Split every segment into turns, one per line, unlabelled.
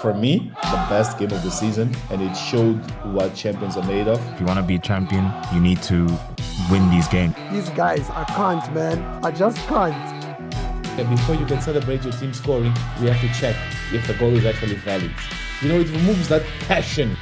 for me, the best game of the season, and it showed what champions are made of.
If you want to be a champion, you need to win these games.
These guys, I can't, man. I just can't.
And before you can celebrate your team scoring, we have to check if the goal is actually valid. You know, it removes that passion.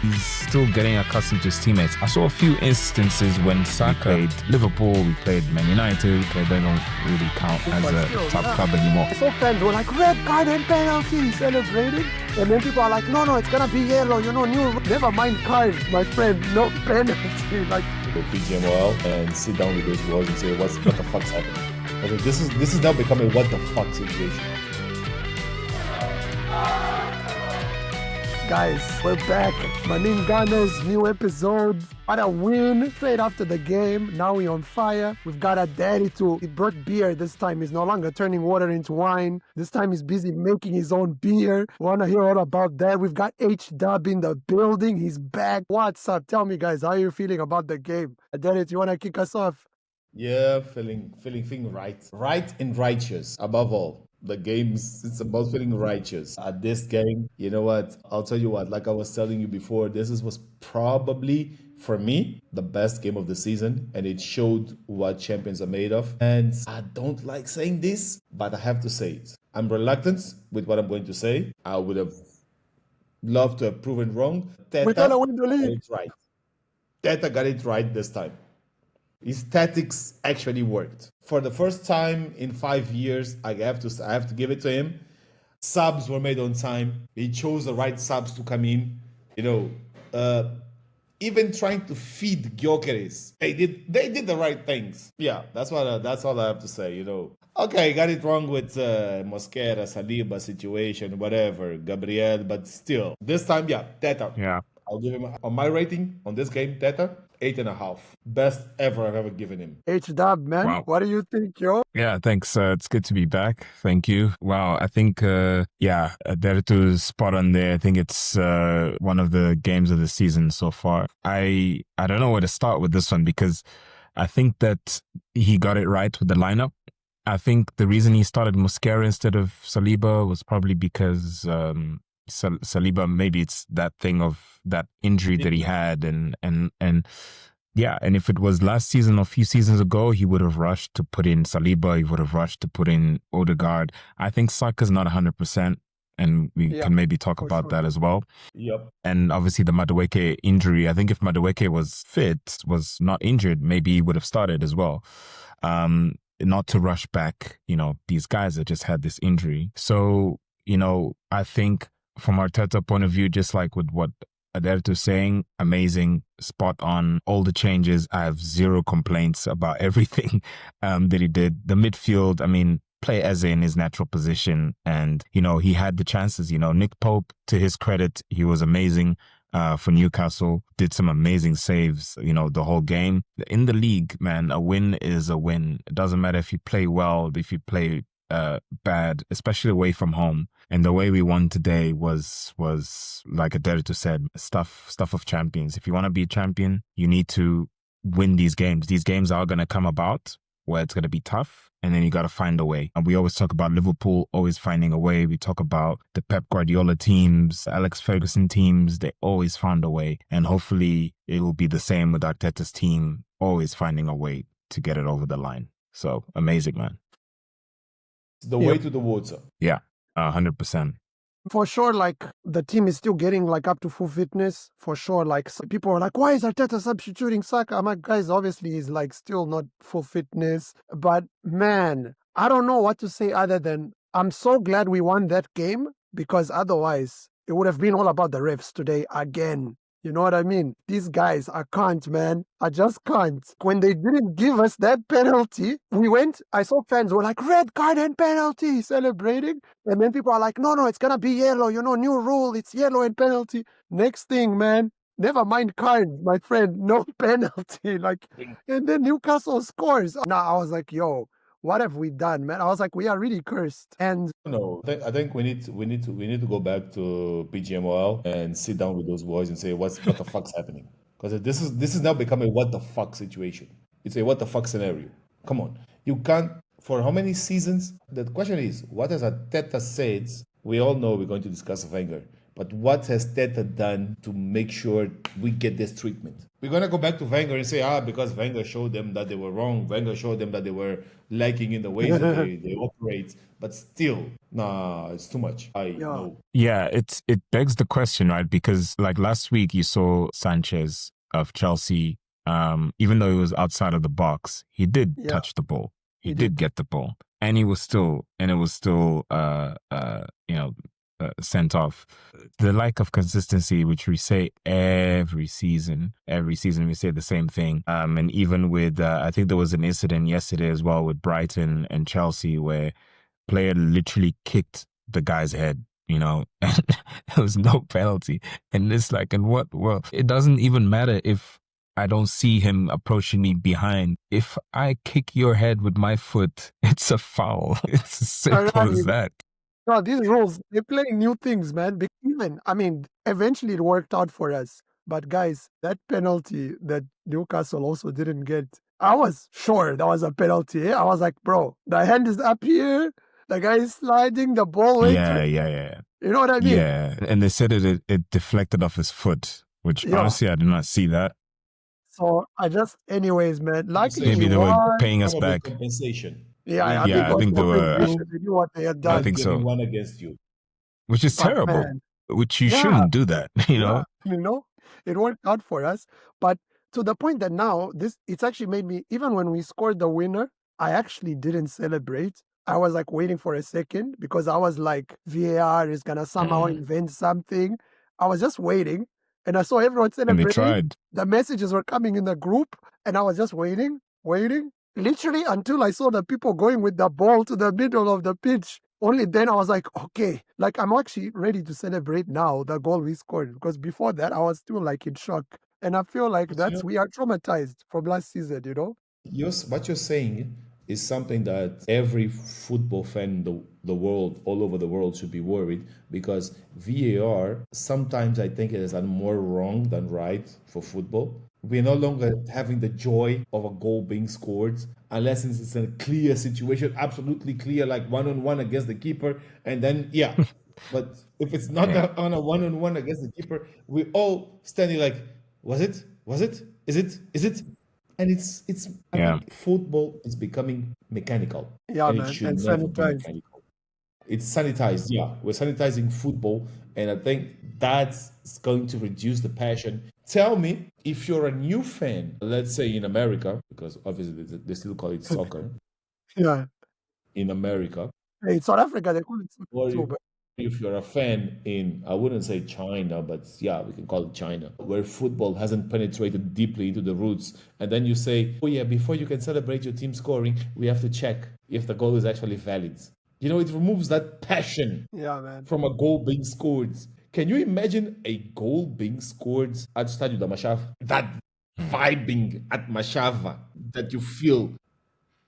He's still getting accustomed to his teammates. I saw a few instances when Saka played Liverpool, we played Man United, they don't really count as a top club anymore.
I saw fans were like, red card and penalty, celebrating. And then people are like, no, it's gonna be yellow, new, never mind card, my friend, no penalty. Like,
go PGMOL and sit down with those boys and say, what the fuck's happening? Okay, this is now becoming a what the fuck situation.
Guys, we're back. Manningue's new episode. What a win. Straight after the game. Now we're on fire. We've got a daddy too. He brought beer this time. He's no longer turning water into wine. This time he's busy making his own beer. Want to hear all about that? We've got H-Dub in the building. He's back. What's up? Tell me, guys, how are you feeling about the game? Daddy, you want to kick us off?
Yeah, feeling right. Right and righteous, above all. The games, it's about feeling righteous. At this game, you know what? I'll tell you what, like I was telling you before, was probably, for me, the best game of the season. And it showed what champions are made of. And I don't like saying this, but I have to say it. I'm reluctant with what I'm going to say. I would have loved to have proven wrong.
We're going to win the league.
Got it right. Teta got it right this time. His tactics actually worked. For the first time in 5 years, I have to give it to him. Subs were made on time. He chose the right subs to come in. Even trying to feed Gyökeres, they did the right things. Yeah, that's all I have to say. Okay, got it wrong with Mosquera, Saliba situation, whatever, Gabriel, but still, this time, yeah, Teta.
Yeah.
I'll give him, on my rating on this game, Teta, 8.5. Best ever I've ever given him.
H-Dub, man. Wow. What do you think, yo?
Yeah, thanks. It's good to be back. Thank you. Wow, I think, Dertu's spot on there. I think it's one of the games of the season so far. I don't know where to start with this one because I think that he got it right with the lineup. I think the reason he started Mosquera instead of Saliba was probably because Saliba, maybe it's that thing of that injury that he had and if it was last season or a few seasons ago, he would have rushed to put in Saliba, he would have rushed to put in Odegaard. I think Saka's not 100%, and we can maybe talk about that as well.
Yep.
And obviously the Madueke injury, I think if Madueke was fit, was not injured, maybe he would have started as well. Not to rush back, these guys that just had this injury. So, I think from Arteta point of view, just like with what Aderto's saying, amazing, spot on, all the changes. I have zero complaints about everything that he did. The midfield, play Eze in his natural position. And, he had the chances. Nick Pope, to his credit, he was amazing for Newcastle, did some amazing saves, the whole game. In the league, man, a win is a win. It doesn't matter if you play well, if you play bad, especially away from home. And the way we won today was like Aderto said, stuff of champions. If you want to be a champion, you need to win these games. These games are going to come about where it's going to be tough, and then you got to find a way. And we always talk about Liverpool always finding a way. We talk about the Pep Guardiola teams, Alex Ferguson teams. They always found a way. And hopefully it will be the same with Arteta's team, always finding a way to get it over the line. So amazing, man.
The way to the water.
Yeah, 100%.
For sure, like, the team is still getting, like, up to full fitness. For sure, like, people are like, why is Arteta substituting Saka? I'm like, guys, obviously he's, like, still not full fitness. But, man, I don't know what to say other than I'm so glad we won that game because otherwise it would have been all about the refs today again. You know what I mean? These guys, I can't, man. I just can't. When they didn't give us that penalty, I saw fans were like, red card and penalty, celebrating. And then people are like, no, it's going to be yellow. New rule, it's yellow and penalty. Next thing, man, never mind cards, my friend, no penalty. And then Newcastle scores. Now I was like, yo, what have we done, man? I was like, we are really cursed. And
no, I think we need to go back to PGMOL and sit down with those boys and say what the fuck's happening, because this is now becoming a what the fuck situation. It's a what the fuck scenario. Come on, you can't. For how many seasons? The question is, what has Arteta said We all know we're going to discuss Wenger, but what has Teta done to make sure we get this treatment? We're going to go back to Wenger and say, because Wenger showed them that they were wrong. Wenger showed them that they were lacking in the ways that they operate. But still, nah, it's too much. I
Yeah,
know.
Yeah, it begs the question, right? Because like last week you saw Sanchez of Chelsea, even though he was outside of the box, he did
yeah,
touch the ball. He
he
did
did.
get the ball. And he was still sent off. The lack of consistency, which we say every season we say the same thing. And even with I think there was an incident yesterday as well with Brighton and Chelsea where player literally kicked the guy's head, and there was no penalty. And it's like, in what world? It doesn't even matter if I don't see him approaching me behind. If I kick your head with my foot, it's a foul. It's as simple as that.
No, these rules, they're playing new things, man. Even, I mean, eventually it worked out for us. But guys, that penalty that Newcastle also didn't get, I was sure that was a penalty. I was like, bro, the hand is up here. The guy is sliding the ball way too.
Yeah.
You know what I mean?
Yeah. And they said it deflected off his foot, which
Yeah.
honestly, I did not see that.
So anyways, man, luckily
Maybe
he
they were
won.
paying us
Probably
back.
compensation.
Yeah, I
Yeah,
think it
I
was
think they were.
compensation. They knew what they had
I
done.
think
Getting
so.
one against you.
Which is
But
terrible.
man,
Which you
yeah.
shouldn't do that,
Yeah, it worked out for us. But to the point that now it's actually made me, even when we scored the winner, I actually didn't celebrate. I was like waiting for a second because I was like, VAR is gonna somehow invent something. I was just waiting and I saw everyone
And they
celebrating.
tried.
The messages were coming in the group and I was just waiting. Literally until I saw the people going with the ball to the middle of the pitch. Only then I was like, okay, like I'm actually ready to celebrate now the goal we scored because before that I was still like in shock. And I feel like
But
we are traumatized from last season,
what you're saying is something that every football fan in the world, all over the world, should be worried because VAR sometimes I think it is more wrong than right for football. We're no longer having the joy of a goal being scored unless it's a clear situation, absolutely clear, like one on one against the keeper, and then yeah. But if it's not
Yeah.
on a one on one against the keeper, we all standing like, was it? Was it? Is it? Is it? And I
Yeah.
mean, football is becoming mechanical,
Yeah,
and it
man.
should
And
never be
sanitized.
mechanical. It's sanitized, yeah. We're sanitizing football, and I think that's going to reduce the passion. Tell me if you're a new fan, let's say in America, because obviously they still call it soccer
Yeah.
in America,
Hey, South Africa, they call it soccer
or
too, but
if you're a fan in, I wouldn't say China, but yeah, we can call it China, where football hasn't penetrated deeply into the roots. And then you say, oh yeah, before you can celebrate your team scoring, we have to check if the goal is actually valid. It removes that passion
yeah, man.
from a goal being scored. Can you imagine a goal being scored at Stadio da Machava? That vibing at Machava that you feel,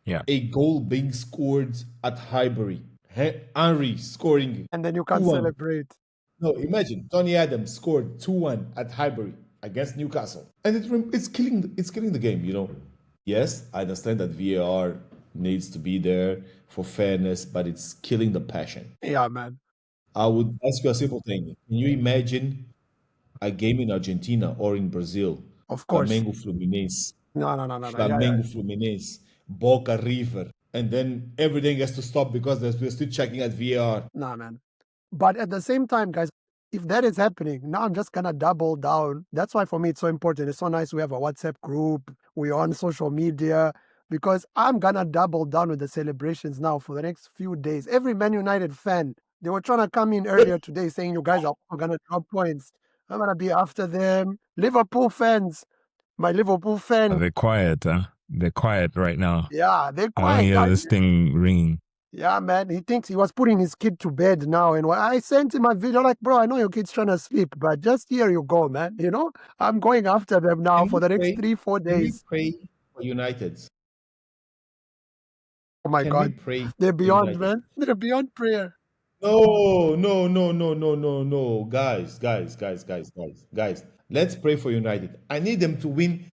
Yeah.
a goal being scored at Highbury. Henry scoring
And then you can't
2-1.
celebrate.
No, imagine Tony Adams scored 2-1 at Highbury against Newcastle. And it's killing the game. Yes, I understand that VAR needs to be there for fairness, but it's killing the passion.
Yeah, man.
I would ask you a simple thing. Can you imagine a game in Argentina or in Brazil?
Of course.
Flamengo Fluminense.
No. Yeah.
Flamengo Fluminense. Boca River. And then everything has to stop because we're still checking at VAR.
Nah, man. But at the same time, guys, if that is happening, now I'm just gonna double down. That's why for me it's so important. It's so nice we have a WhatsApp group, we're on social media, because I'm gonna double down with the celebrations now for the next few days. Every Man United fan, they were trying to come in earlier today saying you guys are gonna drop points. I'm gonna be after them. Liverpool fans, my Liverpool fan,
They're quiet, huh? They're quiet right now.
yeah, they're
I don't
quiet.
hear this thing ringing.
Yeah, man. He thinks he was putting his kid to bed now. And I sent him a video like, bro, I know your kid's trying to sleep, but just here you go, man. I'm going after them now
Can
for
we
the next
pray?
3-4
Can we
days.
pray for United?
Oh my
Can we
God.
pray
They're
for
beyond,
United?
man. They're beyond prayer.
No. Guys. Let's pray for United. I need them to win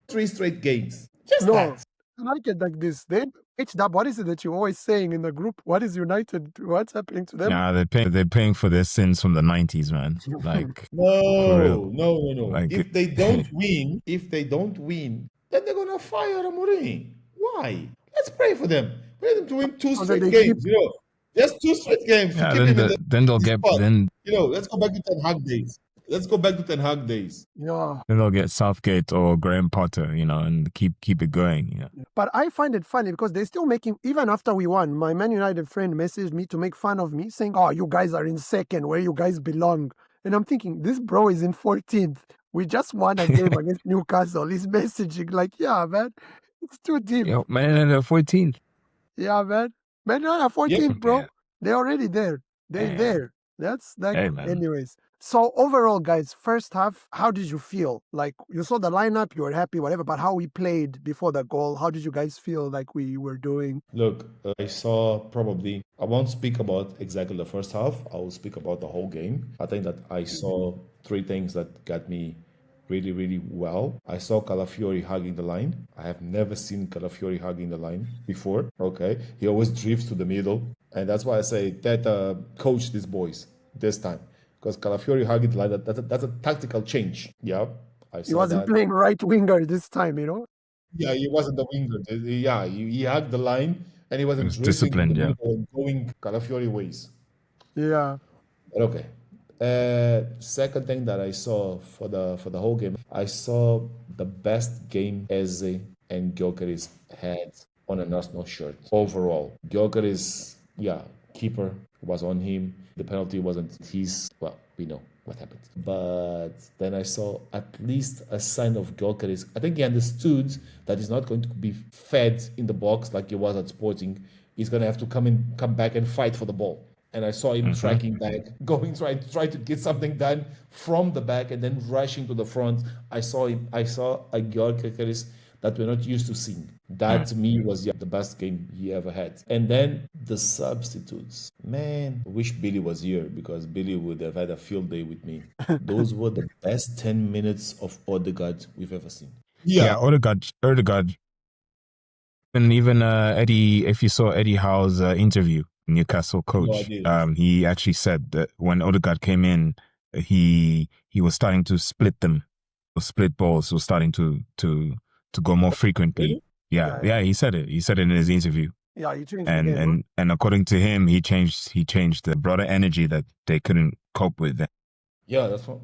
3 straight games. Just
No,
that.
I like it like this. They H-Dub, what is it that you're always saying in the group? What is United? What's happening to them?
Yeah, they're paying for their sins from the 90s, man. Like, for real.
No.
Like,
If they don't win, then they're gonna fire Amorim. Why? Let's pray for them. Pray them to win two
So that
straight
they keep.
games. Just 2 straight games to
yeah,
keep him in
then they'll
the
get
spot.
then
Let's go back to Ten Hag days. Let's go back to Ten Hag days.
Yeah.
then they'll get Southgate or Graham Potter, and keep it going. Yeah.
But I find it funny because they're still making, even after we won, my Man United friend messaged me to make fun of me, saying, "Oh, you guys are in second, where you guys belong." And I'm thinking, this bro is in 14th. We just won a game against Newcastle. He's messaging like, yeah, man, it's too deep.
Yo, man, they're 14th.
Yeah, man. Man United are 14th, bro.
Yeah.
They're already there. They're
Yeah.
there. That's like,
Hey, man.
anyways. So overall, guys, first half, how did you feel? Like, you saw the lineup, you were happy, whatever, but how we played before the goal, how did you guys feel like we were doing?
Look, I saw probably, I won't speak about exactly the first half. I will speak about the whole game. I think that I saw 3 things that got me really, really well. I saw Calafiori hugging the line. I have never seen Calafiori hugging the line before. Okay. He always drifts to the middle. And that's why I say that coach these boys this time. Because Calafiori hugging the line, that's a tactical change. Yeah. I
He
saw
wasn't
that.
playing right winger this time, you know?
Yeah, he wasn't the winger. Yeah, he hugged the line and he wasn't
was
drifting to the
disciplined, yeah.
middle and going Calafiori ways.
Yeah.
But okay. Second thing that I saw for the whole game, I saw the best game Eze and Gyökeres had on an Arsenal shirt overall. Gyökeres, keeper was on him. The penalty wasn't his. Well, we know what happened. But then I saw at least a sign of Gyökeres. I think he understood that he's not going to be fed in the box like he was at Sporting. He's going to have to come back and fight for the ball. And I saw him tracking back, try to get something done from the back and then rushing to the front. I saw a Gyökeres that we're not used to seeing. That to me was the best game he ever had. And then the substitutes. Man, I wish Billy was here because Billy would have had a field day with me. Those were the best 10 minutes of Odegaard we've ever seen.
Yeah, Odegaard. And even Eddie, if you saw Eddie Howe's interview, Newcastle coach, he actually said that when Odegaard came in, he was starting to split balls, was starting to go more frequently.
Really?
Yeah, he said it. He said it in his interview.
Yeah, he changed the game.
And according to him, he changed the broader energy that they couldn't cope with.
Yeah, that's what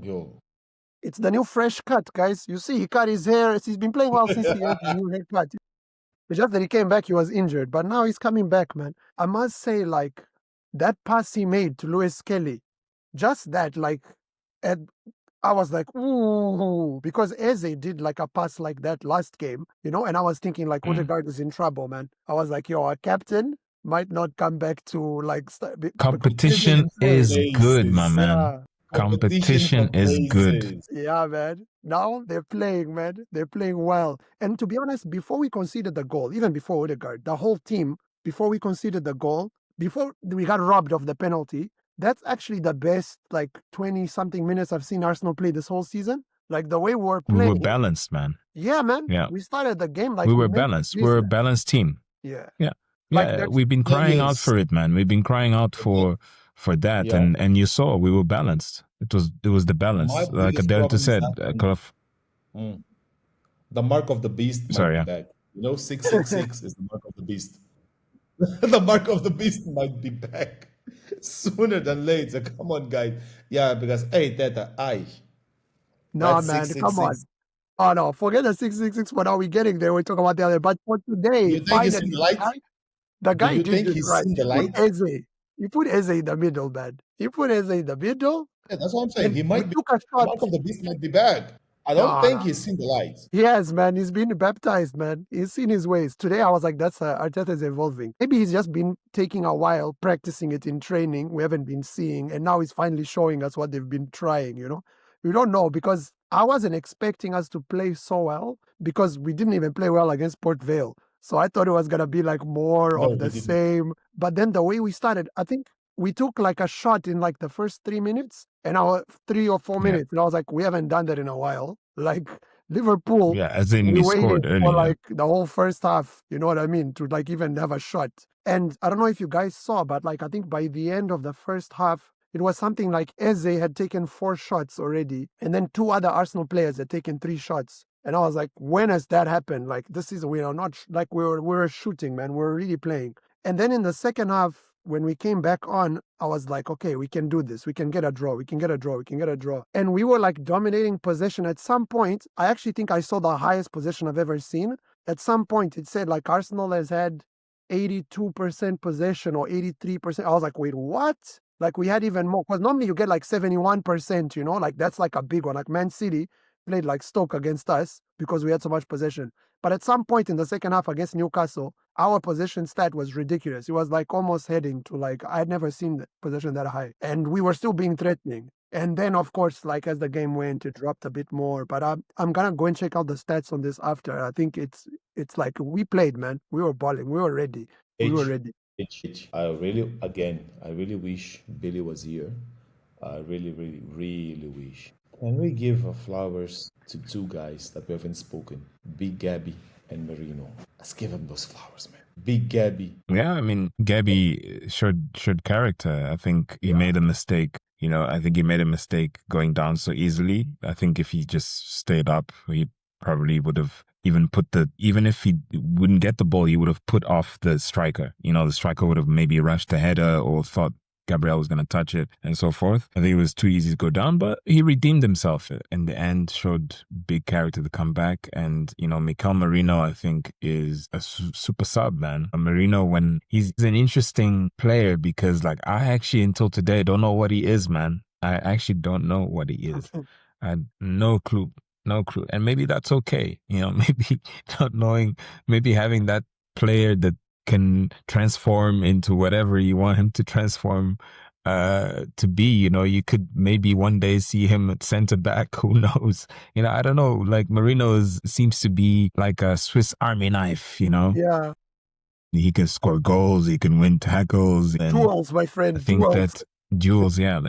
It's the new fresh cut, guys. You see, he cut his hair. He's been playing well since he had the new haircut. It's just that he came back, he was injured. But now he's coming back, man. I must say, like, that pass he made to Lewis Kelly, just that, like, I was like, ooh, because Eze did like a pass like that last game, and I was thinking like Odegaard is in trouble, man. I was like, yo, our captain might not come back to like
competition is good, my man.
Yeah.
Competition is good.
Yeah, man. Now they're playing, man. They're playing well. And to be honest, before we conceded the goal, even before Odegaard, the whole team, before we conceded the goal, before we got robbed of the penalty, that's actually the best, like, 20-something minutes I've seen Arsenal play this whole season. Like, the way we were playing.
We were balanced, man.
Yeah, man.
Yeah.
We started the game like
we were balanced. We're a balanced team.
Yeah.
Yeah.
Like
Yeah, we've been crying out for it, man. We've been crying out for that, and you saw we were balanced. It was the balance, like Arteta said.
The mark of the beast might be back. 666 is the mark of the beast. The mark of the beast might be back sooner than later. Come on, guys. Yeah, because Teta,
no, man, come on. Oh no, forget the 666. But are we getting there? We're talking about the other. But for today,
you think he's in the light?
The guy
you
did
think
it
he's
right.
in the light?
You put Eze in the middle, man. You put Eze in the middle.
Yeah, that's what I'm saying. He might be.
Took a shot.
Mark of the beast might be back. I don't think he's seen the light.
Yes, man. He's been baptized, man. He's seen his ways. Today, I was like, that's Arteta's evolving. Maybe he's just been taking a while, practicing it in training. We haven't been seeing. And now he's finally showing us what they've been trying, We don't know because I wasn't expecting us to play so well because we didn't even play well against Port Vale. So I thought it was going to be like more of the same. But then the way we started, I think we took like a shot in like the first 3 minutes and our 3 or 4 minutes. And I was like, we haven't done that in a while. Like Liverpool,
Yeah, as in
we
he scored
waited for
early.
like the whole first half, you know what I mean, to like even have a shot. And I don't know if you guys saw, but like I think by the end of the first half, it was something like Eze had taken 4 shots already, and then 2 other Arsenal players had taken 3 shots. And I was like, when has that happened? Like this is we are not like we were shooting, man. We were really playing. And then in the second half, when we came back on, I was like, okay, we can do this. We can get a draw. We can get a draw. We can get a draw. And we were like dominating possession. At some point, I actually think I saw the highest possession I've ever seen. At some point, it said like Arsenal has had 82% possession or 83%. I was like, wait, what? Like we had even more. Because normally you get like 71%, you know, like that's like a big one. Like Man City played like Stoke against us because we had so much possession. But at some point in the second half against Newcastle, our possession stat was ridiculous. It was like almost heading to like, I had never seen the possession that high. And we were still being threatening. And then, of course, like as the game went, it dropped a bit more. But I'm gonna go and check out the stats on this after. I think it's like we played, man. We were balling. We were ready. We were ready.
I really wish Billy was here. I really, really, really wish. Can we give flowers to 2 guys that we haven't spoken? Big Gabby and Marino. Let's give them those flowers, man. Big Gabby.
Yeah, I mean, Gabby showed character. I think he made a mistake. You know, I think he made a mistake going down so easily. I think if he just stayed up, he probably would have even if he wouldn't get the ball, he would have put off the striker. You know, the striker would have maybe rushed the header or thought Gabriel was going to touch it and so forth. I think it was too easy to go down, but he redeemed himself in the end, showed big character to come back. And, you know, Mikel Merino, I think, is a super sub, man. Merino, when he's an interesting player because, like, I actually, until today, don't know what he is, man. I actually don't know what he is. I had no clue. No clue. And maybe that's okay. You know, maybe not knowing, maybe having that player that can transform into whatever you want him to transform to be. You know, you could maybe one day see him at center back. Who knows? You know, I don't know. Like Marino seems to be like a Swiss Army knife. You know,
Yeah.
He can score goals. He can win tackles. And
Duels, my friend.
I think
Duels.
that duels, yeah.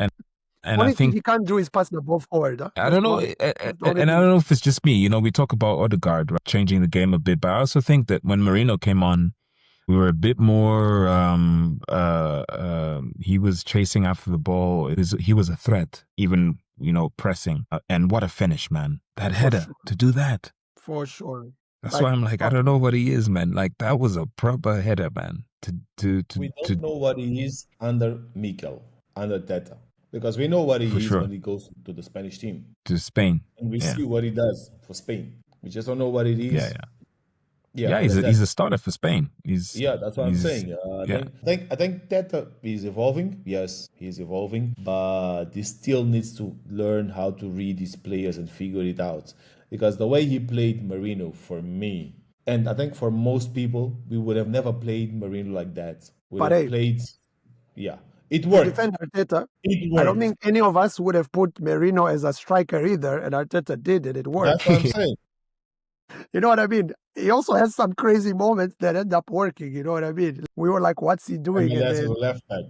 And
Only
I
thing
think
he can't do is pass the ball forward. Huh?
I don't know, and I don't know if it's just me. You know, we talk about Odegaard right, changing the game a bit, but I also think that when Marino came on, we were a bit more. He was chasing after the ball. He was a threat, even pressing. And what a finish, man! That header
sure.
to do that.
For sure.
That's why I'm like, I don't know what he is, man. Like that was a proper header, man.
We don't know what he is under Mikel, under Teta. Because we know what he is when he goes to the Spanish team.
To Spain.
And we see what he does for Spain. We just don't know what it is.
Yeah, he's a starter for Spain.
That's what I'm saying. I think that he's evolving. Yes, he's evolving, but he still needs to learn how to read his players and figure it out. Because the way he played Marino for me, and I think for most people, we would have never played Marino like that. It worked.
Defend Arteta.
It worked.
I don't think any of us would have put Marino as a striker either, and Arteta did, and it worked.
That's what I'm saying.
You know what I mean? He also has some crazy moments that end up working. You know what I mean? We were like, "What's he doing?"
And that's the left back.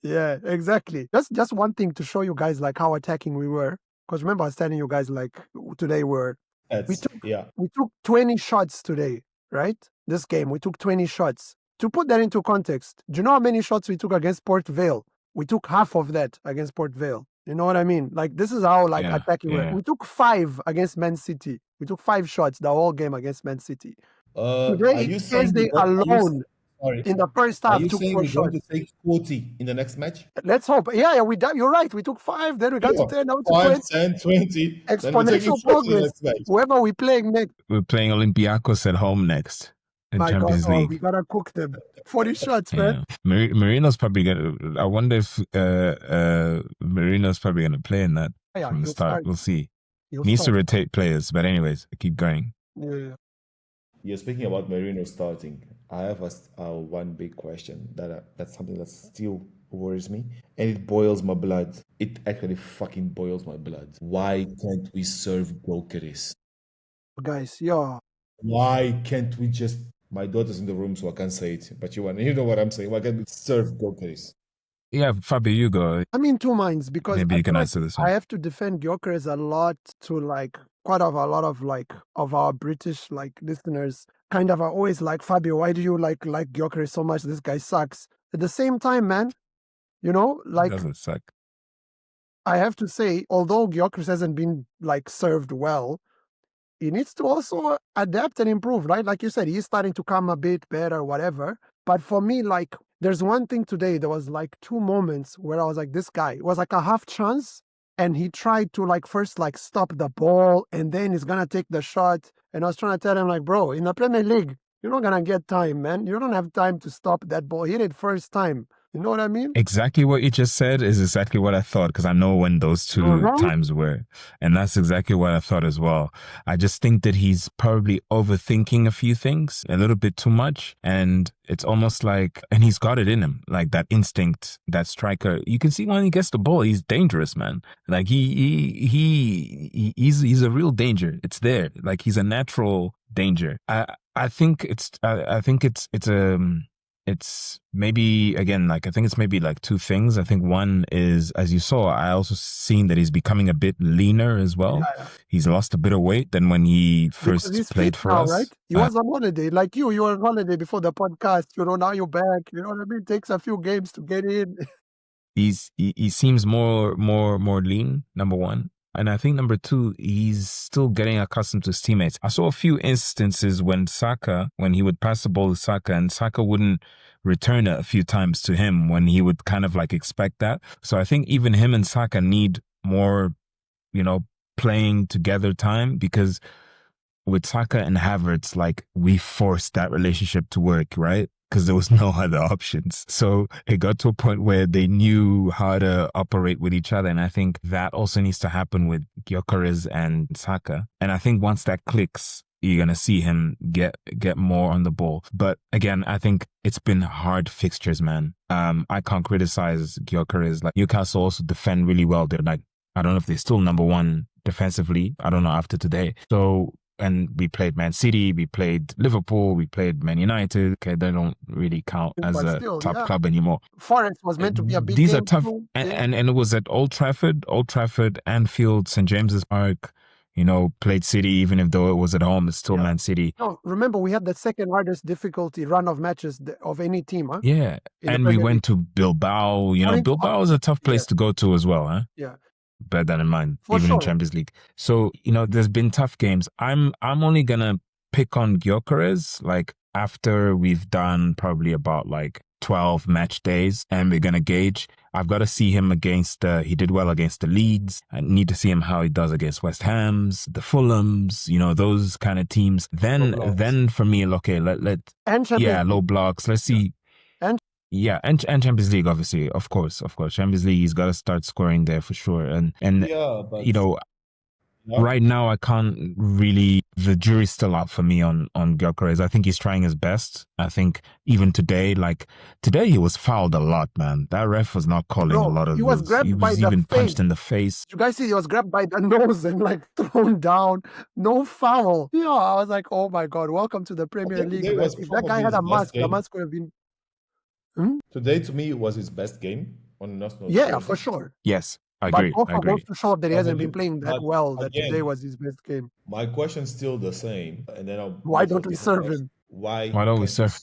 Yeah, exactly. Just one thing to show you guys like how attacking we were. Because remember, I was telling you guys like today we took 20 shots today, right? This game we took 20 shots. To put that into context, do you know how many shots we took against Port Vale? We took half of that against Port Vale. You know what I mean? Like this is how attacking we took 5 against Man City. We took 5 shots the whole game against Man City. Today, Thursday alone in the first half took 4 shots.
Going to take 40 in the next match?
Let's hope. Yeah, you're right. We took 5, then we got to 10, now to
5, 10, 20.
Exponential progress. Whoever we're playing next.
We're playing Olympiacos at home next. In
My
Champions
God,
League.
we gotta cook them. 40 shots, man.
Marino's probably gonna. I wonder if Marino's probably gonna play in that from the start. We'll see. Needs to rotate players, but anyways, keep going.
Yeah.
You're speaking about Marino starting. I have one big question that's something that still worries me, and it boils my blood. It actually fucking boils my blood. Why can't we serve Gyökeres?
Guys, yeah.
Why can't we just? My daughter's in the room, so I can't say it. But you know what I'm saying. Why can't we serve Gyökeres?
Yeah, Fabio, you go.
I'm in 2 minds because
maybe you can answer this one.
I have to defend Gyökeres a lot to like quite of a lot of like of our British like listeners kind of are always like, Fabio, why do you like Gyökeres so much? This guy sucks. At the same time, man, you know,
It
like
doesn't suck.
I have to say, although Gyökeres hasn't been like served well, he needs to also adapt and improve, right? Like you said, he's starting to come a bit better, whatever. But for me, like, there's one thing today. There was like 2 moments where I was like, this guy, it was like a half chance. And he tried to like first like stop the ball and then he's gonna take the shot. And I was trying to tell him, like, bro, in the Premier League, you're not gonna get time, man. You don't have time to stop that ball. Hit it first time. You know what I mean?
Exactly what you just said is exactly what I thought, because I know when those two
Uh-huh.
times were. And that's exactly what I thought as well. I just think that he's probably overthinking a few things a little bit too much. And it's almost like, and he's got it in him, like that instinct, that striker. You can see when he gets the ball, he's dangerous, man. Like he's a real danger. It's there. Like he's a natural danger. I think it's maybe, again, like I think it's maybe like two things. I think one is, as you saw, I also seen that he's becoming a bit leaner as well.
Yeah.
He's lost a bit of weight than when he
Because
first
he's
played
fit
for
now,
us.
right? He was on holiday. Like you were on holiday before the podcast. You know, now you're back. You know what I mean? Takes a few games to get in.
He seems more lean, number one. And I think number two, he's still getting accustomed to his teammates. I saw a few instances when he would pass the ball to Saka, and Saka wouldn't return it a few times to him when he would kind of like expect that. So I think even him and Saka need more, playing together time, because with Saka and Havertz, like we forced that relationship to work, right? Because there was no other options. So it got to a point where they knew how to operate with each other. And I think that also needs to happen with Gyökeres and Saka. And I think once that clicks, you're going to see him get more on the ball. But again, I think it's been hard fixtures, man. I can't criticize Gyökeres. Like Newcastle also defend really well. They're like, I don't know if they're still number one defensively. I don't know after today. So, and we played Man City, we played Liverpool, we played Man United. Okay, they don't really count as
But
a
still,
top
yeah.
club anymore.
Forest was meant to be a big
These
game
are tough,
too.
and it was at Old Trafford, Anfield, St James's Park. Played City, even if though it was at home, it's still Man City.
No, remember we had the second hardest difficulty run of matches of any team, huh?
Yeah, and we went to Bilbao. Bilbao is a tough place to go to as well, huh?
Yeah.
Bear that in mind,
For
even
sure.
in Champions League. So, there's been tough games. I'm only gonna pick on Gyökeres like after we've done probably about like 12 match days, and we're gonna gauge. I've got to see him against. He did well against the Leeds. I need to see him how he does against West Ham's, the Fulhams. Those kind of teams. Then for me, okay, let low blocks. Let's see. Yeah, and Champions League, obviously, of course. Champions League, he's got to start scoring there for sure. And
Yeah, but
right now I can't really. The jury's still out for me on Gyökeres. I think he's trying his best. I think even today, he was fouled a lot, man. That ref was not calling a lot of.
He was grabbed by the
even
face.
punched in the face.
You guys see, he was grabbed by the nose and like thrown down. No foul. Yeah, I was like, oh my god, welcome to the Premier League. If that guy had a mask, the mask could have been.
Today, to me, it was his best game on national.
Yeah, for sure.
Yes, I agree.
But also goes to show that he hasn't been playing that well. That
again,
today was his best game.
My question's still the same, and then
why don't we serve him?
Why
don't we serve?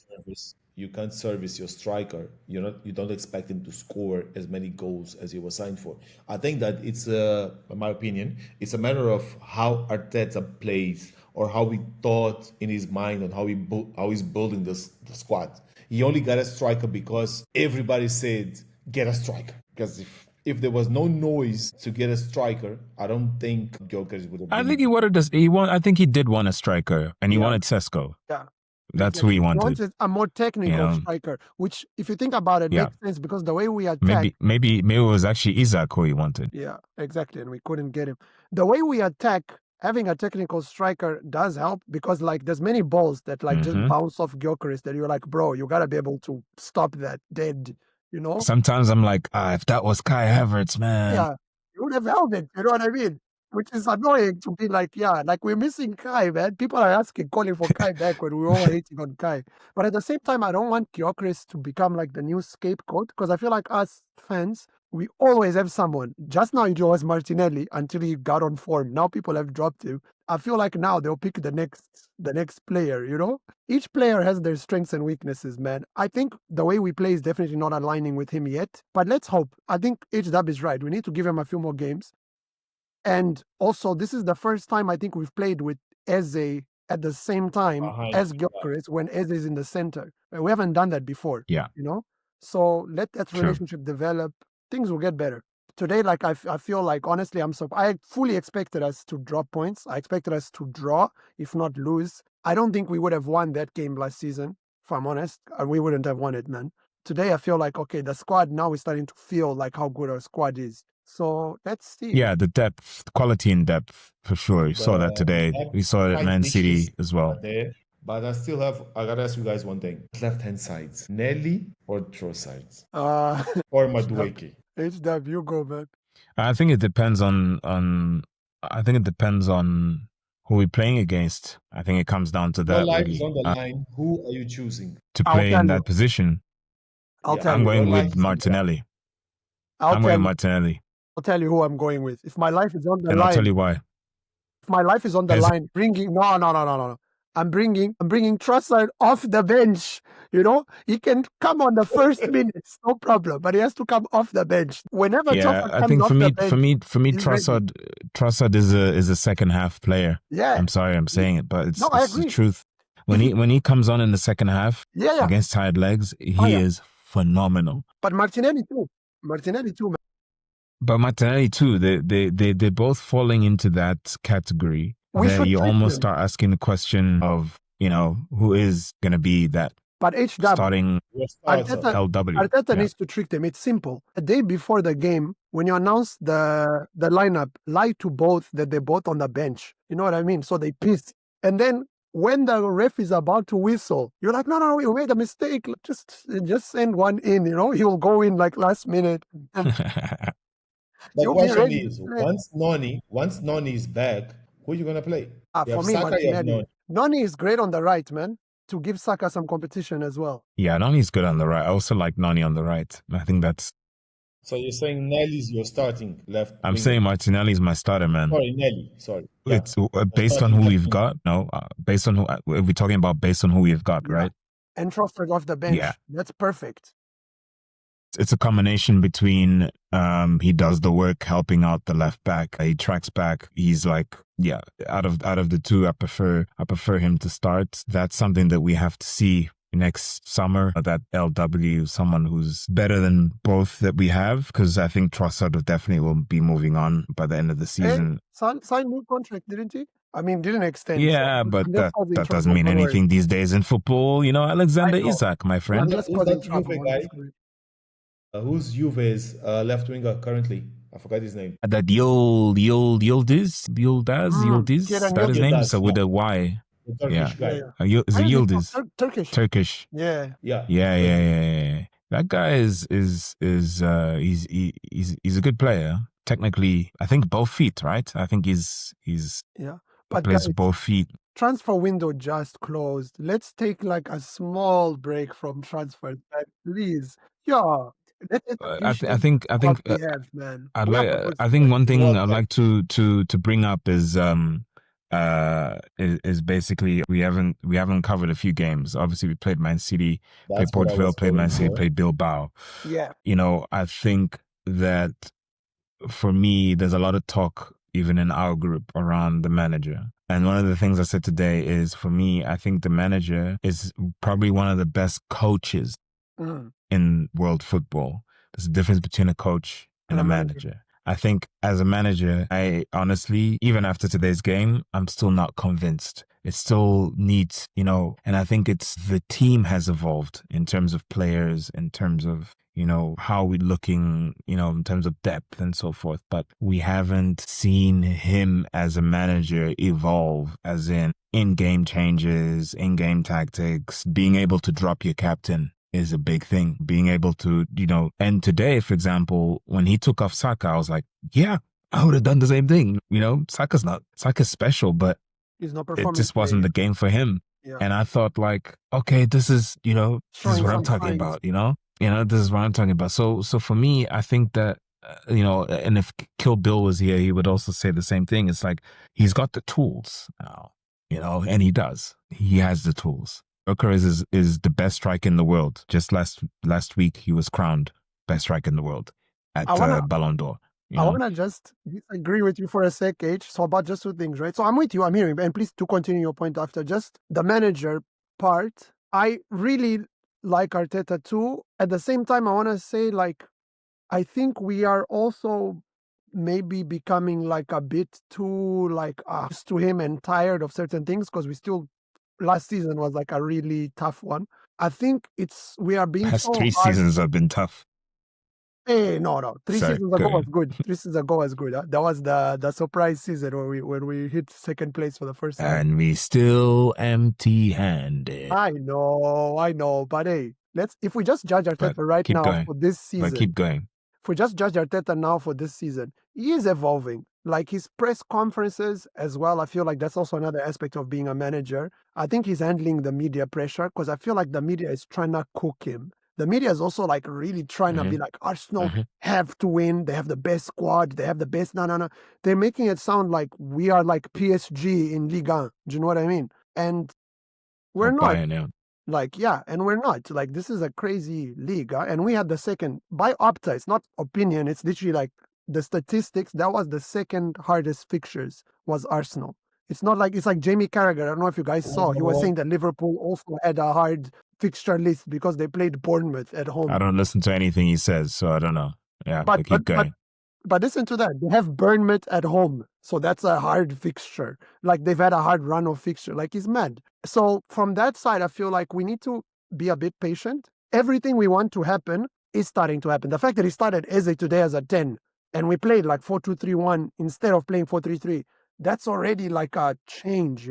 You can't service your striker. You don't expect him to score as many goals as he was signed for. I think that it's in my opinion, it's a matter of how Arteta plays or how he thought in his mind on how he's building the squad. He only got a striker because everybody said get a striker. Because if there was no noise to get a striker, I don't think Gyökeres would have been.
I think he wanted I think he did want a striker, and he wanted Sesko.
Yeah.
That's who he wanted.
He wanted a more technical striker, which, if you think about it, makes sense because the way we attack.
Maybe it was actually Isaac who he wanted.
Yeah, exactly, and we couldn't get him. The way we attack, having a technical striker does help because, like, there's many balls that just bounce off Gyökeres that you're like, bro, you gotta be able to stop that dead.
Sometimes I'm like, if that was Kai Havertz, man.
Yeah, you would have held it. You know what I mean? Which is annoying to be like, we're missing Kai, man. People are calling for Kai back when we're all hating on Kai. But at the same time, I don't want Gyökeres to become like the new scapegoat because I feel like us fans, We always have someone. Just now it was Martinelli until he got on form. Now people have dropped him. I feel like now they'll pick the next player, you know? Each player has their strengths and weaknesses, man. I think the way we play is definitely not aligning with him yet, but let's hope. I think HW is right. We need to give him a few more games. And also, this is the first time I think we've played with Eze at the same time
Behind
as
you,
Gyökeres when Eze is in the center. We haven't done that before,
Yeah,
you know? So let that
true.
relationship develop. Things will get better. Today, like I feel like, honestly, I fully expected us to drop points. I expected us to draw, if not lose. I don't think we would have won that game last season, if I'm honest. We wouldn't have won it, man. Today, I feel like, okay, the squad now is starting to feel like how good our squad is. So let's see.
Yeah, the depth, quality and depth, for sure. You saw that today. We saw it at Man City as well.
But I gotta ask you guys one thing. Left-hand sides, Nelly or Trossard? Or Madueke?
HW, you go, man.
I think it depends on who we're playing against. I think it comes down to
Your
that
life
really.
is on the line. Who are you choosing?
To
I'll
play
tell
in
you.
that position,
I'll
Yeah,
tell
I'm
you.
going
Your life
with
is on the line.
Martinelli.
I'll
I'm
tell
going
you.
Martinelli,
I'll tell you who I'm going with. If my life is on the
and I'll tell
line,
you why.
if my life is on the
Eze-
line, no. I'm bringing Trossard off the bench. You know, he can come on the first minutes, no problem. But he has to come off the bench. Whenever
Yeah,
Trossard
I
comes
think
off the bench,
for me,
he's ready.
Trossard is a second half player.
Yeah.
I'm sorry, I'm saying it, but
No, I
it's the
agree.
truth. When he comes on in the second half
Yeah.
against tired legs, he
yeah.
is phenomenal.
But Martinelli too, man.
But Martinelli too, they're both falling into that category
We
where
should
you
treat
almost
them.
start asking the question of, who is going to be that
But HW,
starting
Your starter.
Arteta
LW.
needs to trick them. It's simple. The day before the game, when you announce the lineup, lie to both that they're both on the bench. You know what I mean? So they piss. And then when the ref is about to whistle, you're like, no, we made a mistake. Just send one in. You know, he will go in like last minute. And
The
you'll be
question
ready
is,
to play.
once Noni is back, who are you gonna play? You
For
have
me,
Saka, you have
Martinelli. Noni is great on the right, man, to give Saka some competition as well.
Yeah, Nani's good on the right. I also like Nani on the right. I think that's.
So you're saying Nelly's your starting left
I'm
winger.
saying Martinelli's my starter, man.
Sorry, Nelly. Sorry. Yeah.
It's based on who we've got. No, based on who we're talking about. Based on who we've got,
Yeah.
right?
And Trossard off the bench.
Yeah.
That's perfect.
It's a combination between he does the work helping out the left back. He tracks back. He's like, yeah, out of the two, I prefer him to start. That's something that we have to see next summer. That LW, someone who's better than both that we have, because I think Trossard definitely will be moving on by the end of the season.
Signed new contract, didn't he? I mean, didn't extend.
Yeah,
so
but
let's cause him
that
trouble,
doesn't mean
don't worry.
anything these days in football. Alexander
I know.
Isak, my friend.
Let's
Who's
cause him
that
trouble.
Juve guy? Who's Juve's left winger currently? I forgot his name.
That Yildiz, is that his name?
Yildiz,
So with
yeah.
a Y.
The Turkish guy.
Is it Yildiz?
Turkish.
Yeah.
Yeah.
That guy is he's a good player. Technically, I think both feet, right? I think he's
But
plays
guys,
both feet.
transfer window just closed. Let's take like a small break from transfers, man. Please. Yeah.
I think
we have, man.
I think one thing I'd like to bring up is basically we haven't covered a few games. Obviously, we played Man City, played Port Vale, played Man City, played Bilbao.
Yeah.
I think that for me, there's a lot of talk even in our group around the manager. And one of the things I said today is, for me, I think the manager is probably one of the best coaches in world football. There's a difference between a coach and a manager. I think as a manager, I honestly, even after today's game, I'm still not convinced. It still needs, and I think it's the team has evolved in terms of players, in terms of, how we're looking, in terms of depth and so forth. But we haven't seen him as a manager evolve, as in-game changes, in-game tactics, being able to drop your captain is a big thing. Being able to, and today, for example, when he took off Saka, I was like, yeah, I would have done the same thing. Saka's special, but
he's not
it just wasn't the game for him.
Yeah.
And I thought like, okay, this is what I'm talking about, this is what I'm talking about. So for me, I think that and if Kill Bill was here, he would also say the same thing. It's like he's got the tools now, and he does. He has the tools. Gyökeres is the best striker in the world. Just last week, he was crowned best striker in the world at Ballon d'Or.
I want to just disagree with you for a sec, H. So about just two things, right? So I'm with you. I'm hearing, and please to continue your point after. Just the manager part. I really like Arteta too. At the same time, I want to say, like, I think we are also maybe becoming like a bit too like used to him and tired of certain things because we still last season was like a really tough one. I think we are being
past
so
3
hard.
seasons have been tough.
Hey, no. 3 seasons ago was good. 3 seasons ago was good. That was the surprise season when we hit second place for the first time.
And we still empty-handed.
I know. But hey, if we just judge Arteta right now for this season.
But keep going.
If we just judge Arteta now for this season, he is evolving. Like his press conferences as well, I feel like that's also another aspect of being a manager. I think he's handling the media pressure because I feel like the media is trying to cook him. The media is also like really trying to be like, Arsenal have to win. They have the best squad. They have the best. No. They're making it sound like we are like PSG in Ligue 1. Do you know what I mean? And we're not. Like, yeah, and we're not. Like, this is a crazy league. And we had the second, by Opta, it's not opinion. It's literally like the statistics. That was the second hardest fixtures was Arsenal. It's not like, it's like Jamie Carragher. I don't know if you guys saw. He was saying that Liverpool also had a hard fixture list because they played Bournemouth at home.
I don't listen to anything he says, so I don't know. Yeah, but keep going.
But listen to that. They have Bournemouth at home. So that's a hard fixture. Like they've had a hard run of fixture. Like he's mad. So from that side, I feel like we need to be a bit patient. Everything we want to happen is starting to happen. The fact that he started Eze today as a 10 and we played like 4-2-3-1 instead of playing 4-3-3, that's already like a change,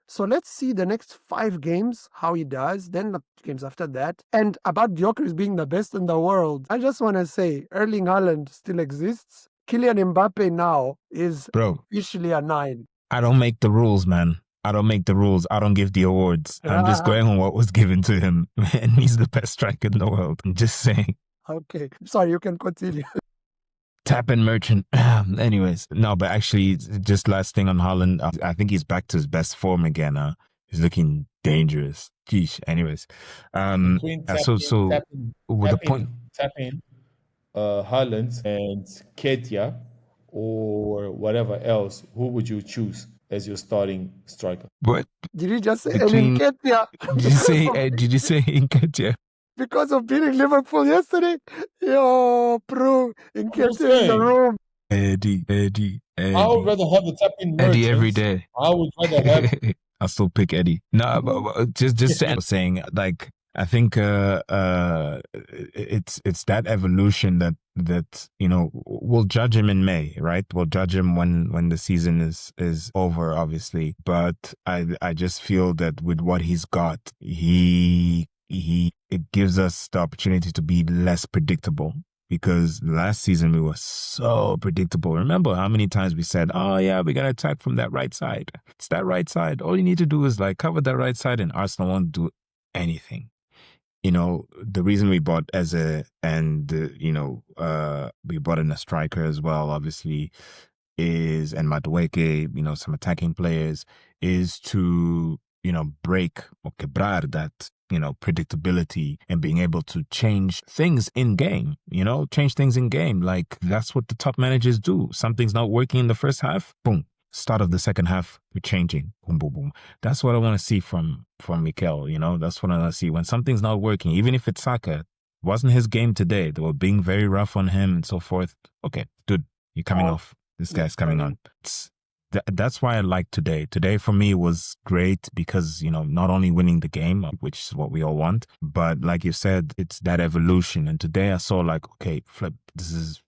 So let's see the next 5 games, how he does, then the games after that. And about Gyökeres being the best in the world, I just want to say Erling Haaland still exists. Kylian Mbappe now is officially a 9.
I don't make the rules, man. I don't make the rules. I don't give the awards. I'm just going on what was given to him. And he's the best striker in the world. I'm just saying.
Okay. Sorry, you can continue.
Tap in merchant. Anyways, no, but actually, just last thing on Haaland, I think he's back to his best form again. He's looking dangerous. Geesh. Anyways,
tapping Haaland and Ketia or whatever else, who would you choose as your starting striker?
What
did you just say? Ketia?
Did you say Ketia?
Because of beating Liverpool yesterday? Yo, bro, Ketia in the room.
Eddie.
I would rather have the tapping merchant.
Eddie every day.
I would rather have...
I'll still pick Eddie. No, but just saying, like, I think it's that evolution that we'll judge him in May, right? We'll judge him when the season is over, obviously. But I just feel that with what he's got, it gives us the opportunity to be less predictable. Because last season we were so predictable. Remember how many times we said, "Oh yeah, we're gonna attack from that right side. It's that right side. All you need to do is like cover that right side, and Arsenal won't do anything." The reason we bought Eze and we brought in a striker as well, obviously, and Madueke, some attacking players, is to break or quebrar that predictability and being able to change things in game, Like that's what the top managers do. Something's not working in the first half, boom. Start of the second half, we're changing. Boom, boom, boom. That's what I want to see from Mikel, That's what I want to see. When something's not working, even if it's Saka, wasn't his game today. They were being very rough on him and so forth. Okay, dude, you're coming off. This guy's coming on. That's why I like today. Today for me was great because, not only winning the game, which is what we all want, but like you said, it's that evolution. And today I saw like, okay, flip, this is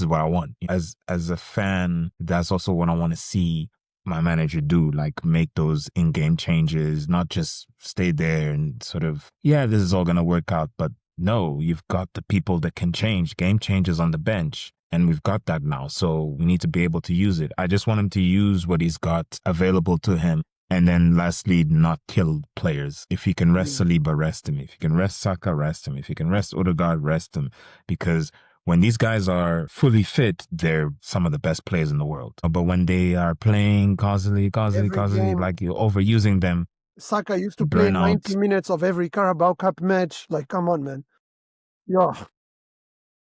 what I want. As a fan, that's also what I want to see my manager do, like make those in-game changes, not just stay there and sort of, this is all going to work out. But no, you've got the people that can change, game changers on the bench. And we've got that now, so we need to be able to use it. I just want him to use what he's got available to him. And then lastly, not kill players. If he can rest Saliba, rest him. If he can rest Saka, rest him. If he can rest Odegaard, rest him. Because when these guys are fully fit, they're some of the best players in the world. But when they are playing
Every
constantly,
game,
like you're overusing them,
Saka used to play 90
burnout.
minutes of every Carabao Cup match. Like, come on, man. Yeah.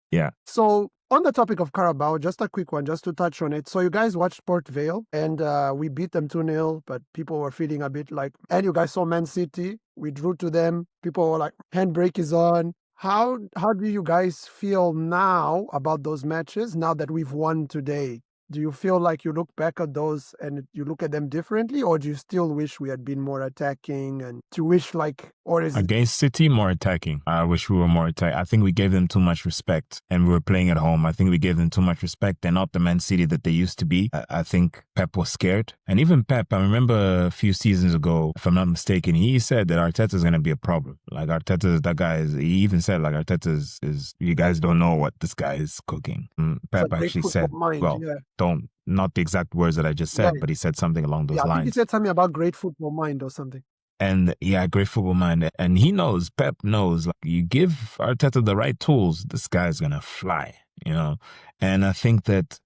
Yeah.
So on the topic of Carabao, just a quick one, just to touch on it. So you guys watched Port Vale, and we beat them 2-0, but people were feeling a bit like, and you guys saw Man City, we drew to them. People were like, handbrake is on. How do you guys feel now about those matches, now that we've won today? Do you feel like you look back at those and you look at them differently, or do you still wish we had been more attacking? And do you wish like, or is it
Against City, more attacking. I wish we were more attacking. I think we gave them too much respect, and we were playing at home. I think we gave them too much respect. They're not the Man City that they used to be. I think Pep was scared. And even Pep, I remember a few seasons ago, if I'm not mistaken, he said that Arteta is going to be a problem. Like Arteta, that guy is, he even said like Arteta is you guys don't know what this guy is cooking.
it's a
Pep
great
actually
football
said,
mind?
well,
Yeah.
not the exact words that I just
Yeah.
said, but he said something along those
Yeah, I think he
lines.
said something about great football mind or something.
And yeah, great football mind. And he knows, Pep knows, like you give Arteta the right tools, this guy's going to fly, you know? And I think that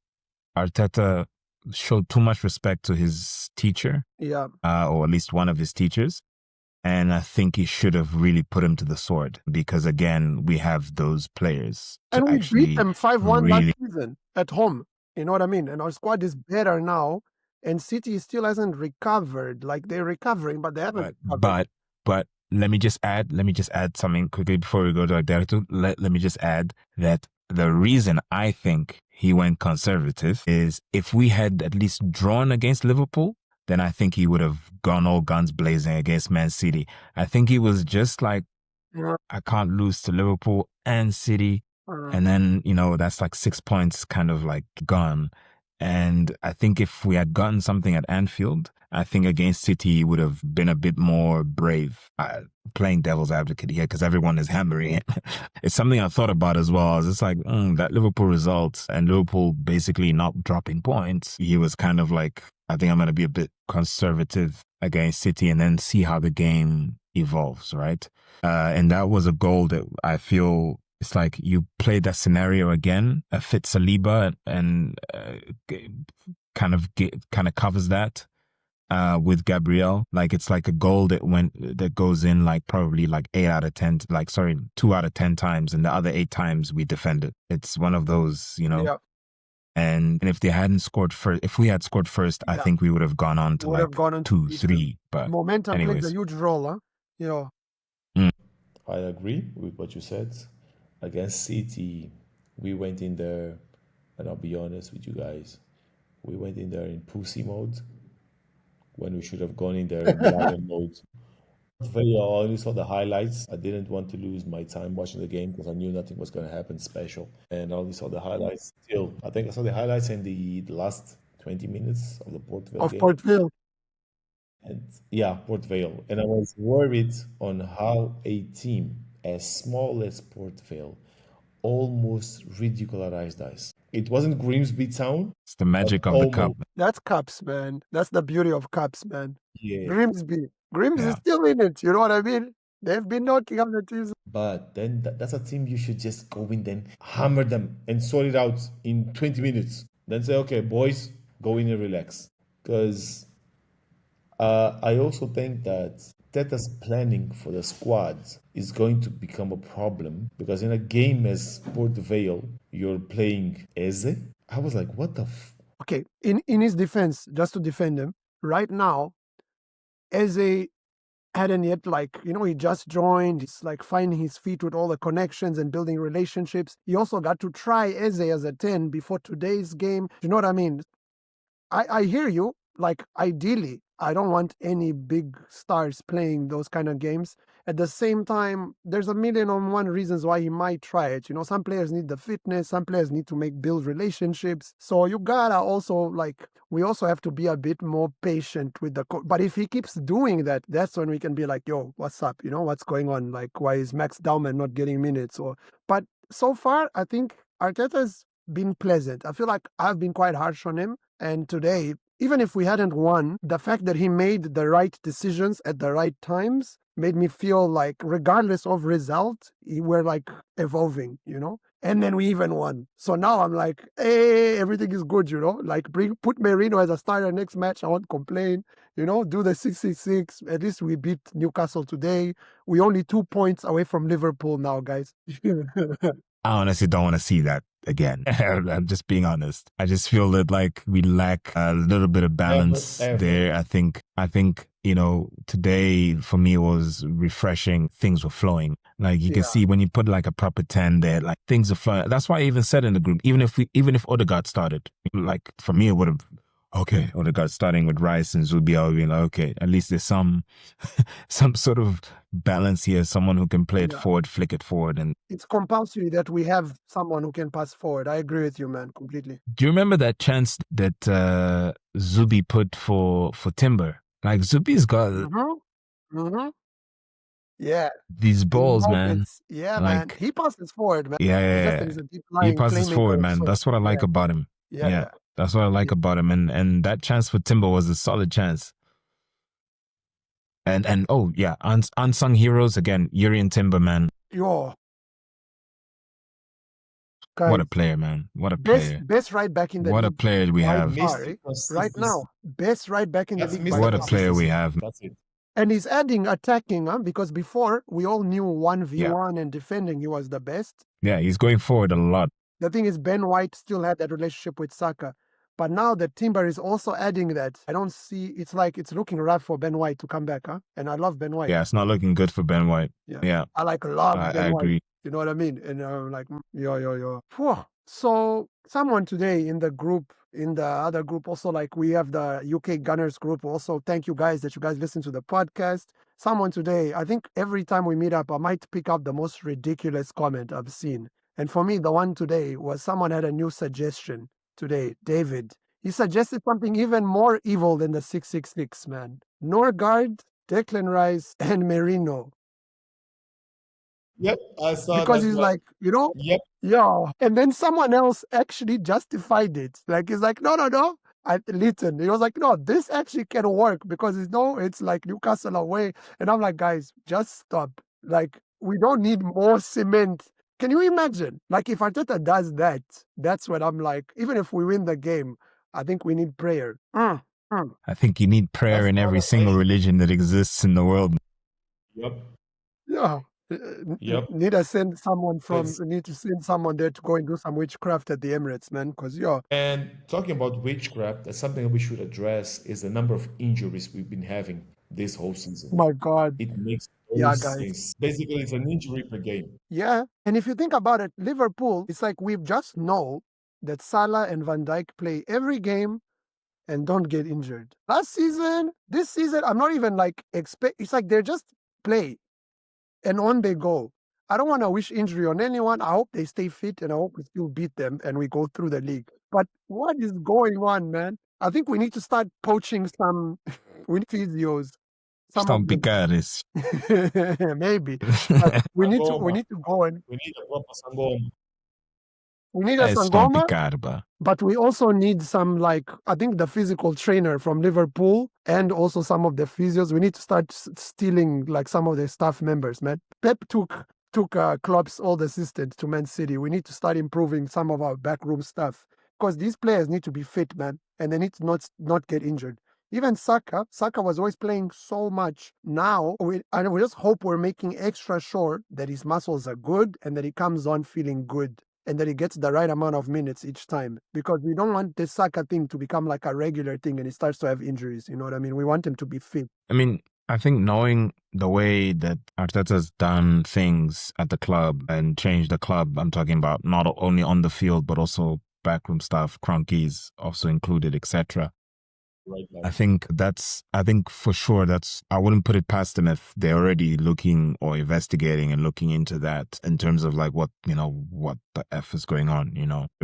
Arteta showed too much respect to his teacher,
Yeah.
or at least one of his teachers. And I think he should have really put him to the sword because, again, we have those players to
And we beat
actually
them 5-1
really.
last season at home. You know what I mean? And our squad is better now. And City still hasn't recovered. Like they're recovering, but they haven't recovered.
But let me just add something quickly before we go to Alberto. Let me just add that the reason I think he went conservative is if we had at least drawn against Liverpool, then I think he would have gone all guns blazing against Man City. I think he was just like,
Yeah.
I can't lose to Liverpool and City. And then, that's like 6 points kind of like gone. And I think if we had gotten something at Anfield, I think against City he would have been a bit more brave. Playing devil's advocate here because everyone is hammering it. It's something I thought about as well. It's like that Liverpool result and Liverpool basically not dropping points. He was kind of like, I think I'm going to be a bit conservative against City and then see how the game evolves, right? And that was a goal that I feel it's like you play that scenario again, a fit Saliba and kind of covers that with Gabriel. Like it's like a goal that goes in like probably like 2 out of 10 times, and the other 8 times we defend it. It's one of those,
Yeah.
And if they hadn't scored first, if we had scored first, I think we would have gone on to
Would have gone on
2,
to
3. But
momentum plays a
anyways,
huge role, huh? Yeah.
I agree with what you said. Against City, we went in there, and I'll be honest with you guys, we went in there in pussy mode when we should have gone in there in lion mode. I only saw the highlights. I didn't want to lose my time watching the game because I knew nothing was going to happen special. And I only saw the highlights. Still, I think I saw the highlights in the last 20 minutes of the Port Vale
Of
game.
Port Vale.
And yeah, Port Vale. And I was worried on how a team as small as Port Vale almost ridicularized us. It wasn't Grimsby Town,
it's the magic
but
of the cup.
almost.
That's Cups, man. That's the beauty of Cups, man.
Yeah.
Grimsby. Grimsby is
Yeah.
still in it. You know what I mean? They've been knocking up the teams.
But then that's a team you should just go in, then hammer them and sort it out in 20 minutes. Then say, okay, boys, go in and relax. Because I also think that Teta's planning for the squad is going to become a problem because in a game as Port Vale, you're playing Eze. I was like, what the
Okay, in his defense, just to defend him, right now, Eze hadn't yet he just joined. He's like finding his feet with all the connections and building relationships. He also got to try Eze as a 10 before today's game. You know what I mean? I hear you. Like, ideally, I don't want any big stars playing those kind of games. At the same time, there's a million and one reasons why he might try it. Some players need the fitness, some players need to build relationships. So you gotta also we also have to be a bit more patient with the coach. But if he keeps doing that, that's when we can be like, yo, what's up? What's going on? Like, why is Max Daumann not getting minutes? But so far, I think Arteta's been pleasant. I feel like I've been quite harsh on him. And today, even if we hadn't won, the fact that he made the right decisions at the right times made me feel like, regardless of result, we're evolving, And then we even won. So now I'm like, hey, everything is good, you know? Like, put Merino as a starter next match. I won't complain. You know, do the 666. At least we beat Newcastle today. We only 2 points away from Liverpool now, guys.
I honestly don't want to see that again. I'm just being honest. I just feel that like we lack a little bit of balance
Ever.
there. I think, you know, today for me was refreshing. Things were flowing. Like you can see when you put like a proper 10 there, like things are flowing. That's why I even said in the group, even if Odegaard started, like for me, it would have, okay, Odegaard starting with Rice and Zubi, I would be like, okay, at least there's some sort of balance here, someone who can play it forward, flick it forward. And
it's compulsory that we have someone who can pass forward. I agree with you, man, completely.
do you remember that chance that Zubi put for Timber? Like Zubi's got these balls, man.
Yeah,
like,
man. He passes forward, man.
Yeah.
He's a deep
He
lying
passes
playmaker
forward, man.
also.
That's what I like about him.
Yeah.
That's what I like about him. And that chance for Timber was a solid chance. And oh yeah, unsung heroes again. Yuri and Timber, man.
Yo, guys,
what a player, man! What a player!
Best right back in the
what
league.
a player we have
Right now, best right back in the league.
What a player we have.
That's it.
And he's adding attacking, because before we all knew 1v1 and defending, he was the best.
Yeah, he's going forward a lot.
The thing is, Ben White still had that relationship with Saka. But now that Timber is also adding that, I don't see, it's like it's looking rough for Ben White to come back, huh? And I love Ben White.
Yeah, it's not looking good for Ben White. Yeah.
I love Ben White.
agree.
You know what I mean? And I'm like, yo. Phew. So someone today in the group, in the other group also, like we have the UK Gunners group also. Thank you guys that you guys listen to the podcast. Someone today, I think every time we meet up, I might pick up the most ridiculous comment I've seen. And for me, the one today was someone had a new suggestion today, David. He suggested something even more evil than the 666, man. Norgard, Declan Rice, and Merino.
Yep, I saw
because
that
he's
one.
like,
Yep.
yeah. And then someone else actually justified it. Like, he's like, no. Lytton, he was like, no, this actually can work because it's like Newcastle away. And I'm like, guys, just stop. Like, we don't need more cement. Can you imagine? Like, if Arteta does that, that's what I'm like, even if we win the game, I think we need prayer.
I think you need prayer in every single religion that exists in the world.
Yep.
Yeah.
Yep.
Need to send someone there to go and do some witchcraft at the Emirates, man. Because
And talking about witchcraft, that's something that we should address is the number of injuries we've been having this whole season.
My God.
It makes no sense. Basically, it's an injury per game.
Yeah. And if you think about it, Liverpool, it's like we just know that Salah and Van Dijk play every game and don't get injured. This season, I'm not even like it's like they just play and on they go. I don't want to wish injury on anyone. I hope they stay fit and I hope we still beat them and we go through the league. But what is going on, man? I think we need to start poaching some physios.
Some picares.
Maybe. But we need to go and
we need a proper Sangoma.
We need a Sangoma, but we also need some, I think the physical trainer from Liverpool and also some of the physios. We need to start stealing some of the staff members, man. Pep took Klopp's old assistant to Man City. We need to start improving some of our backroom stuff because these players need to be fit, man, and they need to not get injured. Even Saka was always playing so much. Now, we just hope we're making extra sure that his muscles are good and that he comes on feeling good. And that he gets the right amount of minutes each time. Because we don't want this Saka thing to become like a regular thing and he starts to have injuries. You know what I mean? We want him to be fit.
I mean, I think knowing the way that Arteta's done things at the club and changed the club, I'm talking about not only on the field, but also backroom stuff, cronkies also included, etc. I think for sure I wouldn't put it past them if they're already looking or investigating and looking into that in terms of what the F is going on,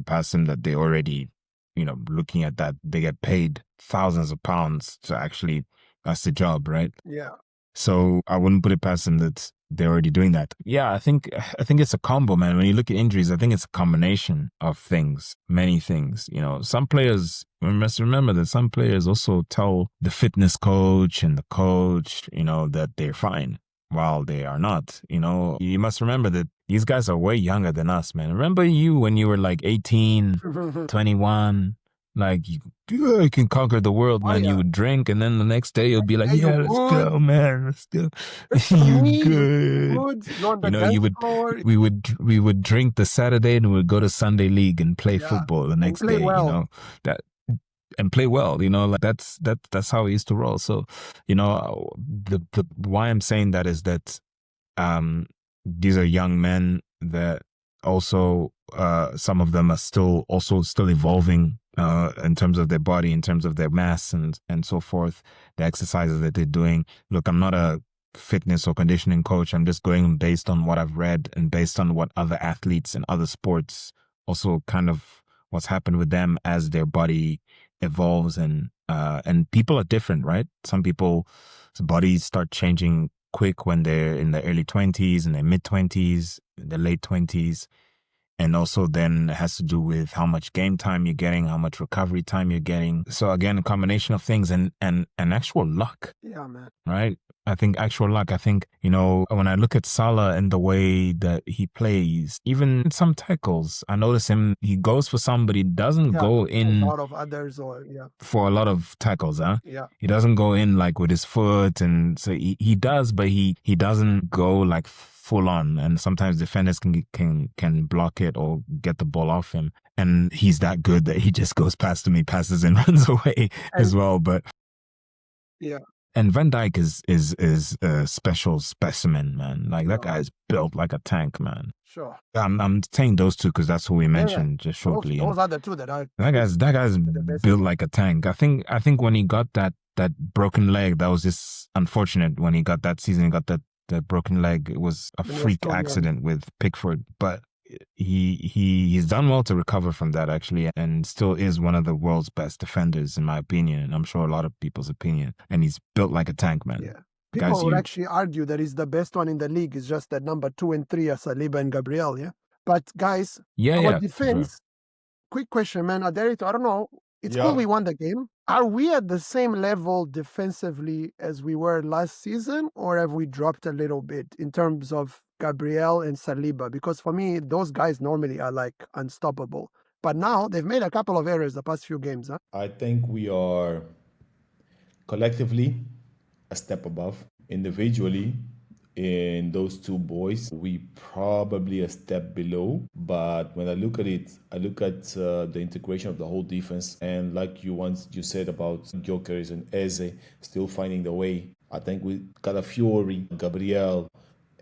past them that they already, looking at that. They get paid thousands of pounds to actually, that's the job, right?
Yeah.
So I wouldn't put it past them that they're already doing that. Yeah, I think it's a combo, man. When you look at injuries, I think it's a combination of things, many things. Some players, we must remember that some players also tell the fitness coach and the coach, that they're fine. while they are not. You must remember that these guys are way younger than us, man. Remember you when you were like 18, 21, like yeah, I can conquer the world,
Oh,
man. You
yeah.
would drink, and then the next day you'll be like,
Yeah, you
yeah, let's
good.
go, man, let's go.
For
You
me, you
good.
good. You're on the
You
dance
would
floor.
we would drink the Saturday and we would go to Sunday league and play
Yeah.
football the
And
next
play
day.
well.
That and play well. Like that's how we used to roll. So the why I'm saying that is that these are young men that also some of them are still evolving in terms of their body, in terms of their mass and so forth, the exercises that they're doing. Look, I'm not a fitness or conditioning coach. I'm just going based on what I've read and based on what other athletes in other sports also kind of what's happened with them as their body evolves and people are different, right? Some people's bodies start changing quick when they're in the early 20s and their mid 20s, the late 20s. And also then it has to do with how much game time you're getting, how much recovery time you're getting. So again, a combination of things and actual luck.
Yeah, man.
Right? I think actual luck. I think, when I look at Salah and the way that he plays, even in some tackles, I notice he goes for some, but he doesn't go
A
in
lot of others
for a lot of tackles, huh?
Yeah.
He doesn't go in like with his foot, and so he does, but he doesn't go like full on. And sometimes defenders can block it or get the ball off him. And he's that good that he just goes past him, he passes and runs away as well. But
yeah.
And Van Dijk is a special specimen, man. Like that guy is built like a tank, man.
Sure.
I'm saying those two because that's who we mentioned just shortly.
Those are the two that are.
That guy's built like a tank. I think when he got that broken leg, that was just unfortunate. When he got that season, he got that broken leg. It was a freak accident with Pickford, but he's done well to recover from that actually, and still is one of the world's best defenders in my opinion, and I'm sure a lot of people's opinion. And he's built like a tank, man.
Yeah. People would actually argue that he's the best one in the league. It's just that number 2 and 3 are Saliba and Gabriel, yeah? But guys, our defense, sure. Quick question, man. Aderito, I don't know. It's cool we won the game. Are we at the same level defensively as we were last season, or have we dropped a little bit in terms of Gabriel and Saliba? Because for me, those guys normally are like unstoppable. But now they've made a couple of errors the past few games, huh?
I think we are collectively a step above. Individually, in those two boys, we probably a step below. But when I look at it, I look at the integration of the whole defense. And like you said about Gyökeres and Eze still finding the way. I think we got a Fiori, Gabriel,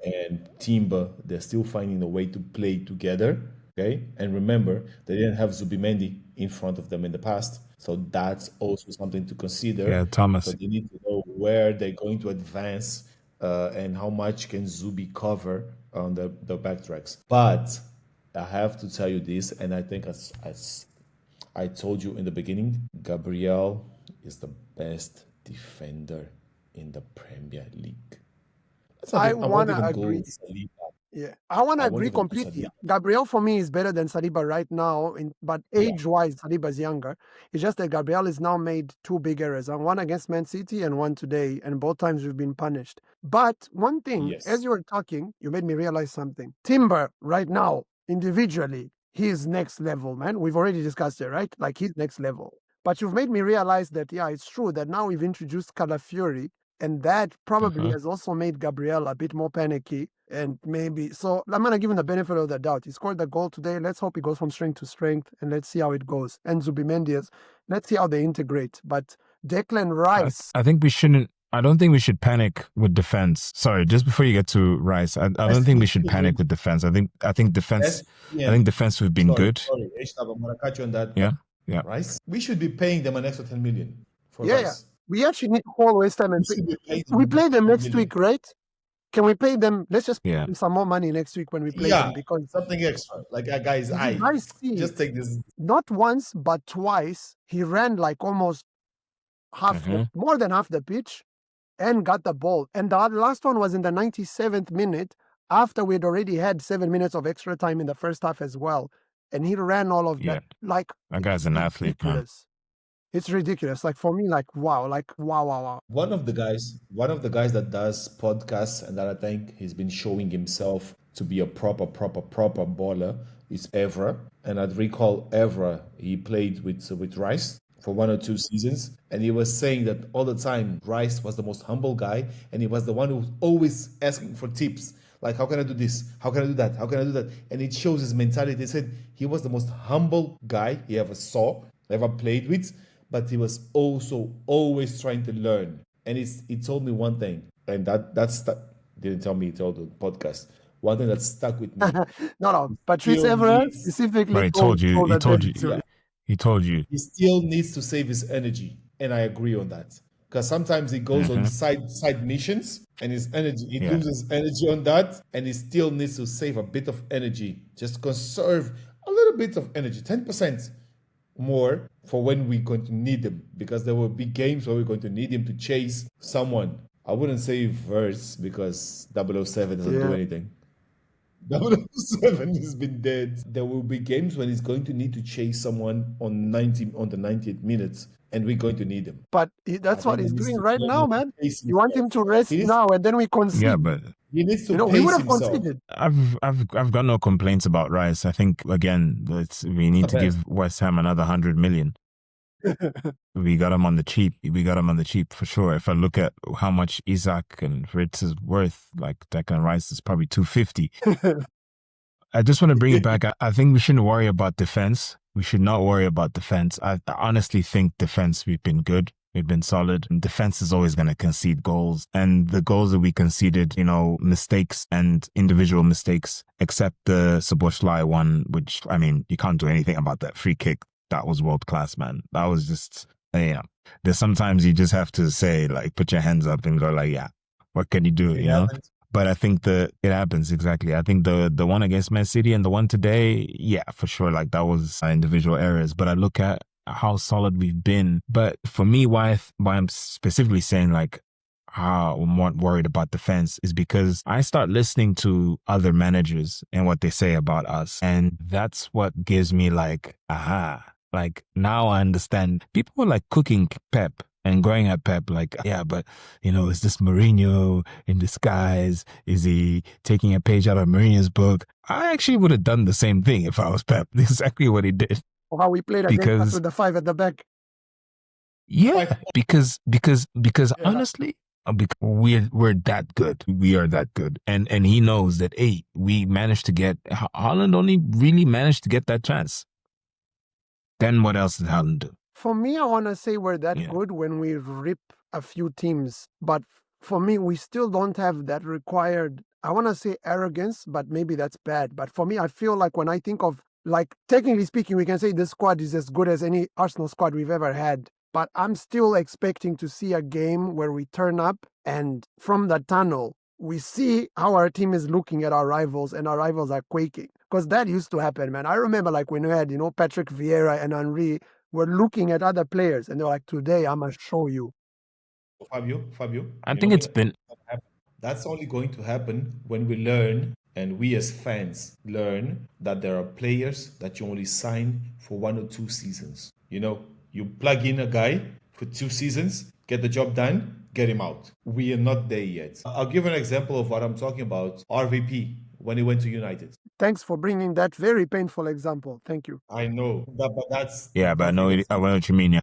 and Timber. They're still finding a way to play together. Okay, and remember, they didn't have Zubimendi in front of them in the past. So that's also something to consider.
Yeah, Thomas.
So they need to know where they're going to advance and how much can Zubi cover on the backtracks. But I have to tell you this, and I think as I told you in the beginning, Gabriel is the best defender in the Premier League.
I want to agree. Yeah, I want to agree completely. Gabriel for me is better than Saliba right now, but age-wise, Saliba is younger. It's just that Gabriel is now made 2 big errors, one against Man City and one today, and both times we've been punished. But one thing, as you were talking, you made me realize something. Timber right now, individually, he's next level, man. We've already discussed it, right? Like he's next level. But you've made me realize that, it's true that now we've introduced Calafiori, and that probably has also made Gabriel a bit more panicky. And maybe, so I'm going to give him the benefit of the doubt. He scored the goal today. Let's hope he goes from strength to strength, and let's see how it goes. And Zubimendi, let's see how they integrate. But Declan Rice.
I think we shouldn't. I don't think we should panic with defense. Sorry, just before you get to Rice, I don't think we should panic with defense. I think defense. I think defense we've been good.
Sorry, I'm going to catch you on that.
Yeah.
Rice. We should be paying them an extra 10 million for Rice.
Yeah. We actually need to call West Ham and we play them next week, right? Can we pay them? Let's just pay them some more money next week when we play them, because
something extra. Like guys, just take this.
Not once, but twice, he ran like almost more than half the pitch and got the ball. And the last one was in the 97th minute after we'd already had 7 minutes of extra time in the first half as well. And he ran all of that. Like,
that guy's an athlete, man.
It's ridiculous. Like for me, like wow, wow.
One of the guys that does podcasts and that I think he's been showing himself to be a proper baller is Evra. And I'd recall Evra, he played with Rice for 1 or 2 seasons, and he was saying that all the time Rice was the most humble guy, and he was the one who was always asking for tips. Like, how can I do this? How can I do that? How can I do that? And it shows his mentality. They said he was the most humble guy he ever saw, ever played with, but he was also always trying to learn. And he told me one thing, and that's didn't tell me, he told the podcast. One thing that stuck with me.
No. Patrice
Still
Evra
needs,
specifically
But he
told
told you,
told
he told
Adele
you,
yeah,
to.
he told you.
he still needs to save his energy, and I agree on that. Because sometimes he goes on
Hmm.
side missions, and his energy, he
Yeah.
loses energy on that, and he still needs to save a bit of energy, just conserve a little bit of energy, 10% more for when we're going to need him, because there will be games where we're going to need him to chase someone. I wouldn't say Verse because 007 doesn't do
Yeah.
anything. 007 has been dead. There will be games when he's going to need to chase someone on the 90th minutes, and we're going to need him.
But
I
that's what
think he
he's
needs
doing
to
right
learn
now,
how to
man.
pace
You want
himself.
him to rest
He needs
now, and then we
Yeah,
concede.
but
he needs to
We would
pace
have
himself.
conceded.
I've got no complaints about Rice. I think again, we need
The
to
best.
give West Ham another 100 million. We got him on the cheap. We got him on the cheap for sure. If I look at how much Isaac and Fritz is worth, like Declan Rice is probably 250. I just want to bring it back. I think we shouldn't worry about defense. We should not worry about defense. I honestly think defense, we've been good. We've been solid. And defense is always going to concede goals. And the goals that we conceded, mistakes and individual mistakes, except the Szoboszlai one, which, I mean, you can't do anything about that free kick. That was world class, man. That was just, there's sometimes you just have to say, like, put your hands up and go like, yeah, what can you do,
It happened.
But I think it happens exactly. I think the one against Man City and the one today, yeah, for sure. Like that was individual errors. But I look at how solid we've been. But for me, why I'm specifically saying like how I'm not worried about defense is because I start listening to other managers and what they say about us, and that's what gives me like, aha. Like now I understand. People were like cooking Pep and going at Pep like, yeah, but is this Mourinho in disguise? Is he taking a page out of Mourinho's book? I actually would have done the same thing if I was Pep. Exactly what he did.
Or how we played against us
Because
with the 5 at the back.
yeah,
Five-
because
yeah.
honestly, we're that good. We are that good, and he knows that. Hey, we managed to get Haaland only really managed to get that chance. Then what else did Haaland do?
For me, I want to say we're that
Yeah.
good when we rip a few teams. But for me, we still don't have that required, I want to say arrogance, but maybe that's bad. But for me, I feel like when I think of, like, technically speaking, we can say this squad is as good as any Arsenal squad we've ever had. But I'm still expecting to see a game where we turn up and from the tunnel, we see how our team is looking at our rivals and our rivals are quaking. Because that used to happen, man. I remember like when we had, Patrick Vieira and Henry were looking at other players and they're like, today I'm going to show you.
Fabio,
I
you know
think it's
what?
been
That's only going to happen when we learn, and we as fans learn that there are players that you only sign for 1 or 2 seasons. You plug in a guy for 2 seasons, get the job done, get him out. We are not there yet. I'll give an example of what I'm talking about. RVP, when he went to United.
Thanks for bringing that very painful example. Thank you.
I know that, but that's the
yeah, but I know
perfect
I know
example.
what you mean. Yeah.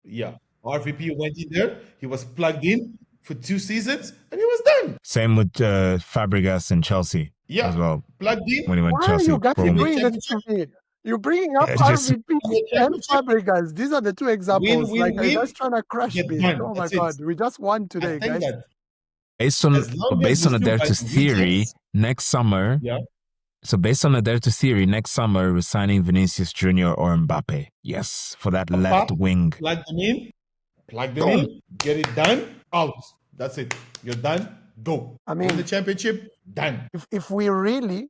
Yeah. RVP went in there, he was plugged in for 2 seasons, and he was done.
Same with Fabregas and Chelsea as
Yeah.
well
Plugged
when he
in,
went to
Why are you
Chelsea.
guys
win
Boom.
the
bringing that
championship,
to me? You're bringing up
Just
RVP
win the
and
championship,
Fabregas. These are the two
win,
examples. Like,
win,
are you guys
win,
trying to crush
get
me?
done.
Oh my
That's it.
God. We just won
I
today,
think
guys.
that
based on
as long as
based
we
on
still
Aderta's
guys
theory,
weekends,
next summer.
yeah,
So based on Aderta's theory, next summer we're signing Vinicius Junior or Mbappe. Yes, for that
Papa,
left wing.
plug them
Boom.
in, get it done, out. That's it. You're done. Go.
I
Win the
mean,
championship. Done.
if we're really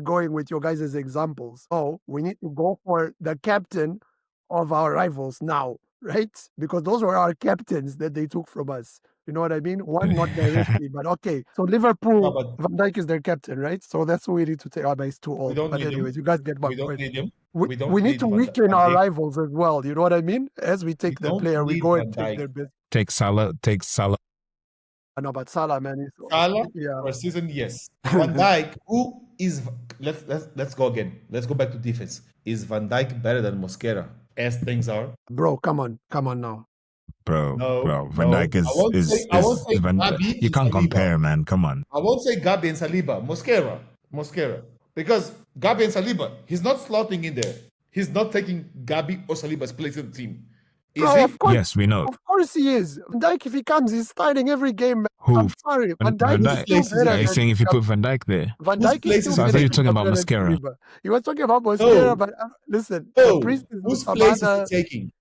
going with your guys' examples, we need to go for the captain of our rivals now, right? Because those were our captains that they took from us. You know what I mean? One not
Yeah,
directly, but okay. So
No,
Liverpool,
but
Van Dijk is their captain, right? So that's what we need to take. Oh, but he's too
we
old.
don't
But
need him.
anyways, you guys get my
We don't
point.
need him.
We,
We
we
don't
need
need
to weaken
Van
our
Dijk.
rivals as well. You know what I mean? As we
We
take the
don't
player, we
need
go
Van
and take
Dijk.
their best.
take Salah.
I know, but Salah, man, is
Salah
yeah.
for a season, yes. Van Dijk, who is let's go again. Let's go back to defense. Is Van Dijk better than Mosquera as things are?
Bro, come on now.
Bro,
No,
Van
no.
Dijk
I won't say
Van.
Gabi
You
and
can't
Saliba.
compare, man. Come on,
I won't say Gabi and Saliba. Mosquera. Because Gabi and Saliba, he's not slotting in there. He's not taking Gabi or Saliba's place in the team. Is
Bro,
he?
yes, we know
of course he is. Van Dijk, if he comes, he's starting every game. Man.
who
I'm sorry, Van
Van
Dijk is
Whose
Dijk.
still
place is he
better
Are you
than
saying if you
Gabi.
put Van Dijk there?
Van
Whose
Dijk is
place
still
is
So I
he
thought
better
you were
than
talking
taking?
about
Gabriel and
Mascara.
Saliba. He was talking about Mosquera,
No,
but listen, the priest is
Whose
Mustafa.
place is he taking?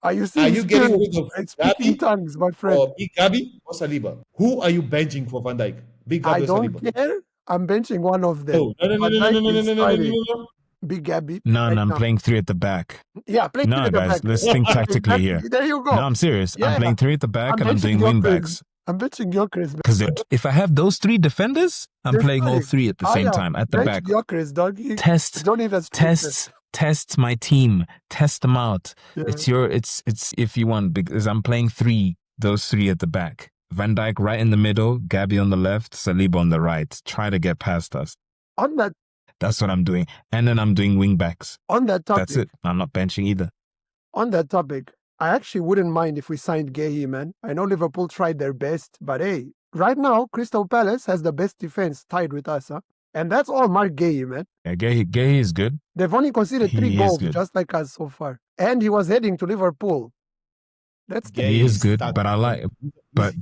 Are you
Are
seeing
you getting rid
spirits?
of
I speak in
Gabi
tongues, my friend.
or Big Gabi or Saliba? Who are you benching for Van Dijk? Big
I
Gabi or
don't
Saliba?
care. I'm benching one of them.
No.
Van Dijk is
No.
starting. Big Gabby
No,
right
I'm
now.
playing 3 at the back.
Yeah, play
No,
at the
guys,
back.
let's think tactically
Exactly.
here.
There you go.
No, I'm serious. I'm
Yeah,
playing 3 at the back
I'm
and I'm
benching
doing
your
wing
Chris.
backs.
I'm benching your Chris.
Because if I have those 3 defenders, I'm
They're
playing all
starting.
3 at the
Oh
same
yeah,
time at the
bench
back.
your Chris, dog. You
Test,
don't need a striker.
test my team. Test them out.
Yeah.
It's if you want, because I'm playing 3, those 3 at the back. Van Dijk right in the middle, Gabby on the left, Saliba on the right. Try to get past us.
On that
That's what I'm doing. And then I'm doing wing backs.
topic.
That's it. I'm not benching either.
On that topic, I actually wouldn't mind if we signed Gay, man. I know Liverpool tried their best, but hey, right now Crystal Palace has the best defense tied with us, huh? And that's all Mark Gay, man.
Yeah, Gay is good.
They've only conceded
He
3
is
goals,
good.
just like us so far. And he was heading to Liverpool. That's
He is good, but I like, but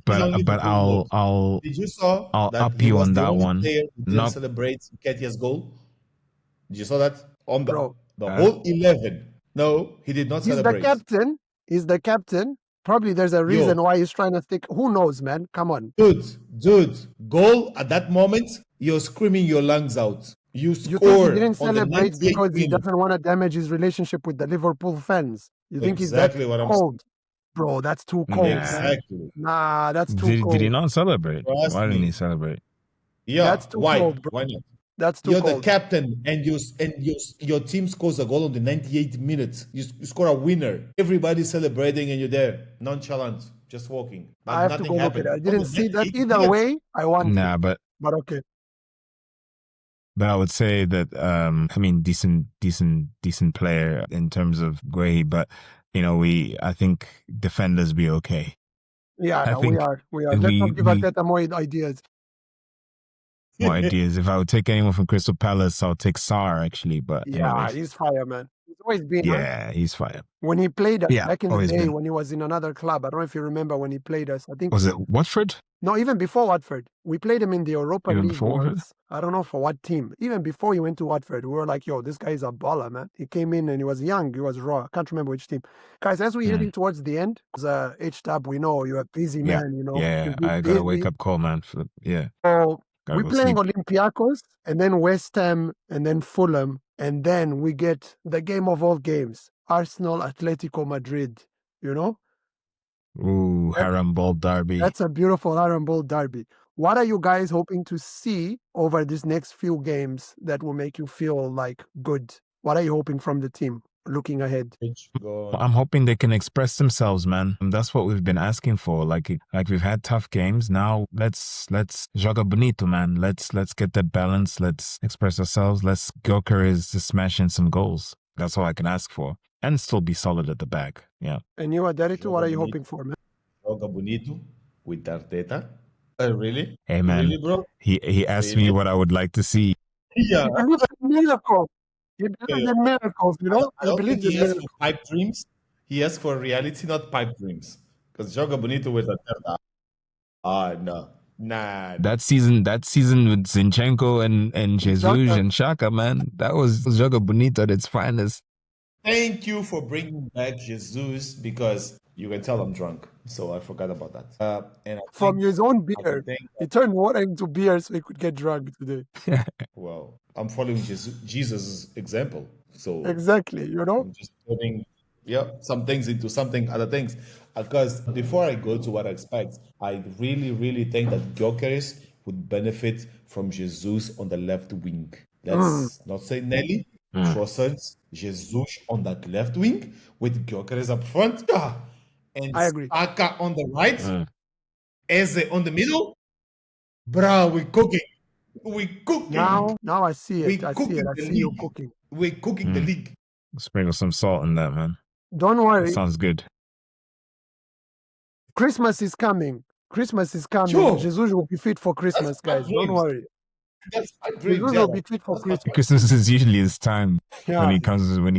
I'll
Did you saw
I'll
that
up
he
you
was
on
the
that
only
one.
player who didn't
Not
celebrate Nketiah's goal? Did you saw that on
bro.
the whole 11? No, he did not
He's the
celebrate.
captain. He's the captain. Probably there's a reason
Yo,
why he's trying to stick. Who knows, man? Come on.
dude, goal at that moment. You're screaming your lungs out. You
You think he
score
didn't
on the
celebrate
98th
because he
minute.
doesn't want to damage his relationship with the Liverpool fans? You think he's that
Exactly what I'm
cold? Bro, that's too
Nah.
cold, man.
Exactly.
Nah, that's too
did he
cold.
not celebrate?
Trust
Why didn't
me.
he celebrate?
Yeah.
That's too
Why?
cold, bro.
Why not?
That's too
You're the
cold.
captain, and your team scores a goal on the 98th minute. You score a winner. Everybody's celebrating, and you're there, nonchalant, just walking. But
I have to
nothing
go look
happened.
at it. I
On
didn't
the
see that
98th
either
minute.
way. I want
Nah,
it,
but
okay.
I would say that I mean decent player in terms of Guehi, but I think defenders be okay.
Yeah,
I
no, we
think
are. Let's not give Arteta more ideas.
more ideas. If I would take anyone from Crystal Palace, I'll take Sarr actually. But
Yeah,
anyways,
he's fire, man. He's always been. Huh?
yeah, he's fire.
When he played us
Yeah,
back in the
always
day,
been.
when he was in another club, I don't know if you remember when he played us. I think
Was it Watford?
no, even before Watford, we played him in the Europa
Even
League
before Watford?
once. I don't know for what team. Even before he went to Watford, we were like, "Yo, this guy is a baller, man." He came in and he was young. He was raw. I can't remember which team. Guys, as we're heading towards the end, because H-Tab, we know you're a busy
Yeah,
man. You know,
yeah.
you've been
I got a wake
busy.
up call, man. Yeah,
So
gotta
we're
go
playing
sleep.
Olympiacos and then West Ham and then Fulham. And then we get the game of all games, Arsenal, Atletico Madrid, you know?
Ooh, Haram Ball Derby.
That's a beautiful Iron Bowl derby. What are you guys hoping to see over these next few games that will make you feel like good? What are you hoping from the team looking ahead?
Go on.
I'm hoping they can express themselves, man. And that's what we've been asking for. Like we've had tough games. Now let's joga bonito, man. Let's get that balance. Let's express ourselves. Let's Gyoker is just smashing some goals. That's all I can ask for, and still be solid at the back. Yeah.
And you, Aderitu, what are you
Joga
hoping for, man?
Joga bonito with Arteta. Really?
Hey, man.
Really, bro?
He asked me
Really?
what I would like to see.
Yeah.
He believes in miracles. He believes in miracles, you know?
I
He
don't
believes
think he
in
asked
miracles.
for pipe dreams. He asked for reality, not pipe dreams. Because Joga bonito with Arteta. No. Nah.
That season with Zinchenko and Jesus
Xhaka.
and Shaka, man, that was Joga Bonito at its finest.
Thank you for bringing back Jesus, because you can tell I'm drunk, so I forgot about that. And I
From
think,
his own
I
beer.
think,
He turned water into beer so he could get drunk today.
well, I'm following Jesus' example, so
Exactly, you know?
I'm just turning some things into something, other things. Because before I go to what I expect, I really, really think that Gyökeres would benefit from Jesus on the left wing.
Mm,
Let's not say Nelly,
Mm.
Trossard, Jesus on that left wing with Gyökeres up front, and
I agree.
Saka on the right,
Mm.
Eze on the middle. Bro, we cooking. We cooking.
Now I see
We
it. I see it.
cooking
I
the
see you
league.
cooking.
We cooking the
Mm.
league.
Sprinkle some salt in that, man.
Don't
That
worry.
sounds good.
Christmas is coming. Christmas is coming.
Sure.
Jesus will be fit for
That's
Christmas,
my
guys. Don't
dreams.
worry.
That's my
Jesus
dreams.
will be fit for
That's my
Christmas.
Christmas is usually his time when
Yeah,
he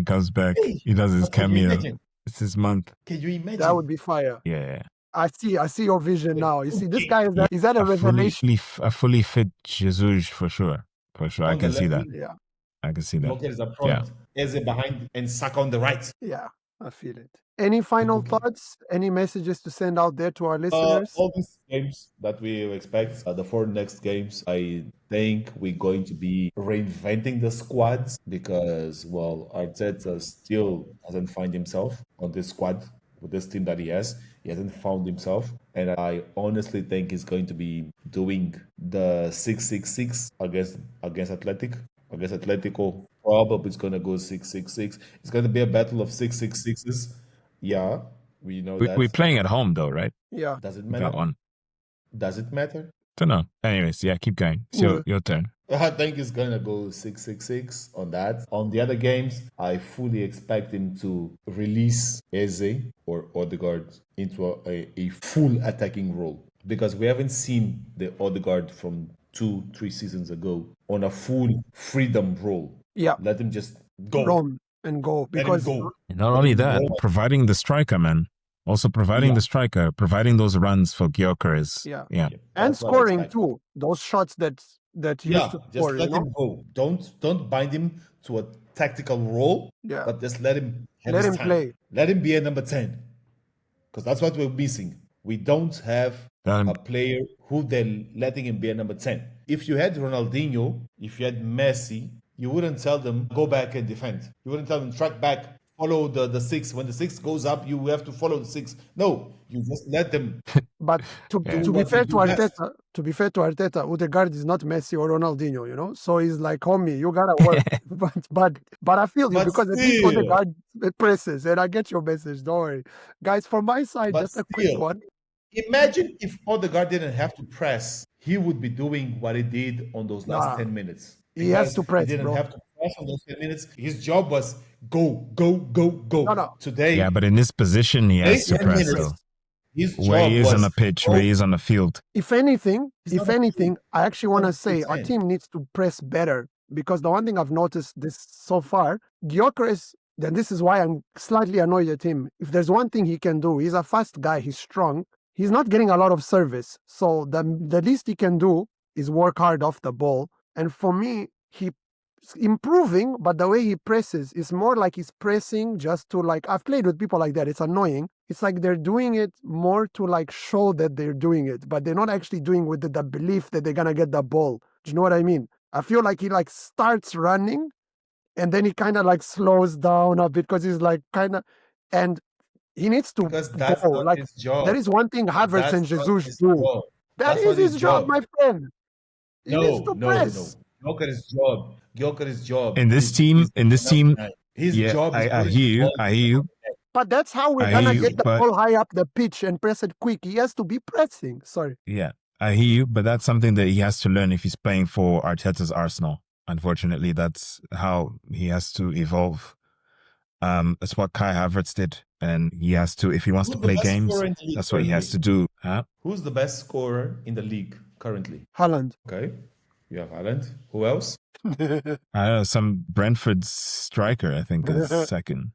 comes back.
Hey,
He does his
but can you
cameo.
imagine?
It's his month.
Can you imagine?
that would be fire.
Yeah.
I see your vision now. You see, this
Okay.
guy is that a revelation?
A fully fit Jesus for sure. For sure. I
On the
can see
left
that.
wing,
Yeah,
I can see that.
Gyökeres up front, Eze behind, and Saka on the right.
yeah, I feel it. Any final
cooking.
thoughts? Any messages to send out there to our listeners?
All these games that we expect, the 4 next games, I think we're going to be reinventing the squads because, well, Arteta still hasn't found himself on this squad with this team that he has. He hasn't found himself. And I honestly think he's going to be doing the 6-6-6 against Athletic. Against Atletico, probably it's going to go 6-6-6. It's going to be a battle of 6-6-6s. Yeah, we know that.
We're playing at home though, right?
Yeah.
Does it
We
matter?
got one.
Does it matter?
Don't know. Anyways, yeah, keep going. It's your turn.
I think it's gonna go 6-6-6 on that. On the other games, I fully expect him to release Eze or Odegaard into a full attacking role because we haven't seen the Odegaard from 2-3 seasons ago on a full freedom role.
Yeah.
Let him just go.
Roam and go.
Let him
Because
go.
And not only that,
roll.
providing the striker, man. Also providing
Yeah.
the striker, providing those runs for Gyökeres.
Yeah.
Yeah.
and
That's what I
scoring
expect.
too. Those shots that he used to
Just
score,
let
you know?
him go. Don't bind him to a tactical role,
Yeah.
but just let him have
Let
his
him
time.
play.
Let him be a number 10. Because that's what we're missing. We don't have a player who they're letting him be a number 10. If you had Ronaldinho, if you had Messi, you wouldn't tell them go back and defend. You wouldn't tell them track back, follow the 6. When the 6 goes up, you have to follow the 6. No, you just let them.
But to
Yeah.
be
what
fair
they
to
do best.
Arteta, Odegaard is not Messi or Ronaldinho, you know. So he's like, homie, you gotta work. but I feel you
But
because at least
still.
Odegaard presses, and I get your message. Don't worry, guys. From my side,
But
just a quick
still.
one.
Imagine if Odegaard didn't have to press, he would be doing what he did on those last
Nah.
10 minutes.
He has to press,
He didn't
bro.
have to press on those 10 minutes. His job was go, go, go, go.
No.
Today,
Yeah, but in this position, he has to
10
press
minutes.
though.
His
Where
job
he is
was
on the pitch,
go.
where he is on the field.
If anything,
not a
I actually want to
not a
say our
10.
team needs to press better because the one thing I've noticed this so far, Gyökeres, then this is why I'm slightly annoyed at him. If there's one thing he can do, he's a fast guy, he's strong. He's not getting a lot of service. So the least he can do is work hard off the ball. And for me, he's improving, but the way he presses is more like he's pressing just to like, I've played with people like that. It's annoying. It's like they're doing it more to like show that they're doing it, but they're not actually doing with the belief that they're going to get the ball. Do you know what I mean? I feel like he like starts running and then he kind of like slows down a bit because he's like kind of, and he needs to
Because that's
go.
not
Like
his job.
there is one thing Havertz
That's
and
not
Jesus
his
do.
job.
That
That's
is
not
his job, my friend. He needs to press.
Gyökeres' job.
In this
is
team,
his
yeah,
job is
I
putting
hear you.
the ball
I hear you.
But that's how we're
I
gonna
hear you,
get the
but-
ball high up the pitch and press it quick. He has to be pressing. Sorry.
Yeah, I hear you, but that's something that he has to learn if he's playing for Arteta's Arsenal. Unfortunately, that's how he has to evolve. That's what Kai Havertz did, and he has to, if he wants
Who's
to
the
play
best
games,
scorer in the league
that's what he has to
currently?
do. Huh?
Who's the best scorer in the league currently?
Haaland.
Okay, you have Haaland. Who else?
I don't know, some Brentford striker, I think, is second.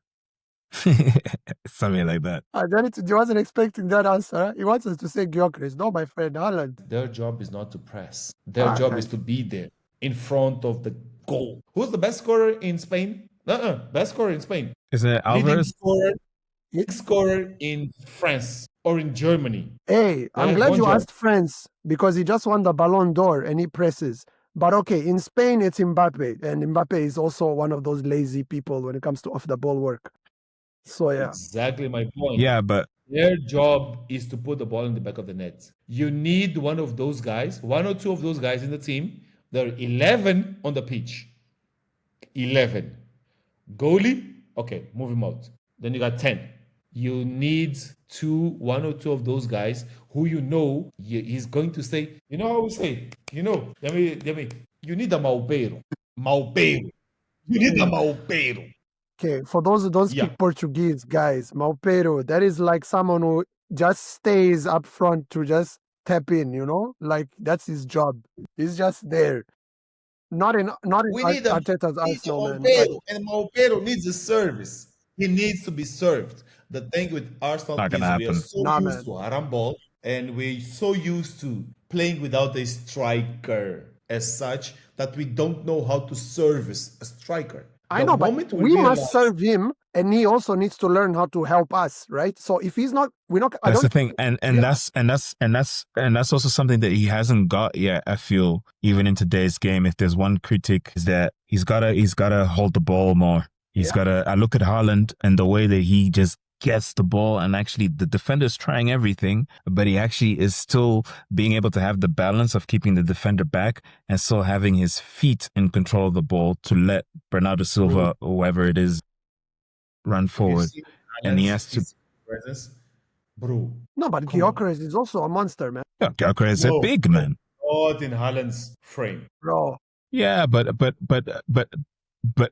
Something like that.
I wasn't expecting that answer. He wants us to say Gyökeres. No, my friend, Haaland.
Their job is not to press. Their job is to be there in front of the goal. Who's the best scorer in Spain? Best scorer in Spain.
Isn't it
Leading
Alvarez?
scorer in France or in Germany.
Hey, I'm
have
glad
one
you
job.
asked France because he just won the Ballon d'Or and he presses. But okay, in Spain, it's Mbappe. And Mbappe is also one of those lazy people when it comes to off the ball work. So yeah,
Exactly my point.
Yeah, but
Their job is to put the ball in the back of the net. You need one of those guys, one or two of those guys in the team. There are 11 on the pitch. 11. Goalie, okay, move him out. Then you got 10. You need one or two of those guys who he's going to say, you know how we say, you need a Maupeiro. Maupeiro. You need a
okay.
Maupeiro.
Okay, for those who don't
Yeah.
speak Portuguese, guys, Maupeiro, that is like someone who just stays up front to just tap in, you know? Like that's his job. He's just there. Not in
We need a
Arteta's Arsenal, man. But
Maupeiro, and Maupeiro needs a service. He needs to be served. The thing with Arsenal
not gonna
is we are
happen.
so
nah,
used
man.
to handball, and we're so used to playing without a striker as such that we don't know how to service a striker.
I
The
know, but
moment
we must
realize-
serve him, and he also needs to learn how to help us, right? So if he's not, we're not. I
That's the
don't.
thing, and
Yeah.
that's also something that he hasn't got yet. I feel even in today's game, if there's one critic, is that he's gotta hold the ball more. He's
Yeah.
gotta. I look at Haaland and the way that he just gets the ball, and actually the defender's trying everything, but he actually is still being able to have the balance of keeping the defender back and still having his feet in control of the ball to let Bernardo Silva, whoever it is, run
If you
forward.
see
And he
Haaland's
has to.
physical presence, bro.
No, but
Come on.
Gyökeres is also a monster, man,
Yeah, Gyökeres is a
No,
big
no.
man.
Not in Haaland's frame.
bro.
Yeah, but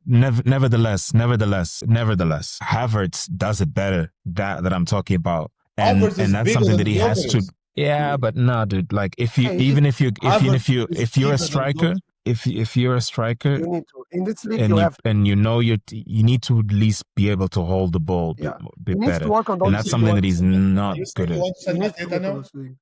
nevertheless, Havertz does it better. That I'm talking about, and
Havertz is
and that's
bigger
something
than
that he has to.
Gyökeres.
Yeah, but no, dude. Like if you
Hey,
if you're
Havertz is
if you're
bigger
a
than
striker, if you're a striker,
You need to in this league.
and
You
you
have
and you know you need to at least be able to hold the ball a
yeah.
bit
He needs
better,
to work on those
and that's
things.
something that he's
Are
not
you
good
saying you
at.
want to
He
sign
needs to
Mateta
work on
now?
those things.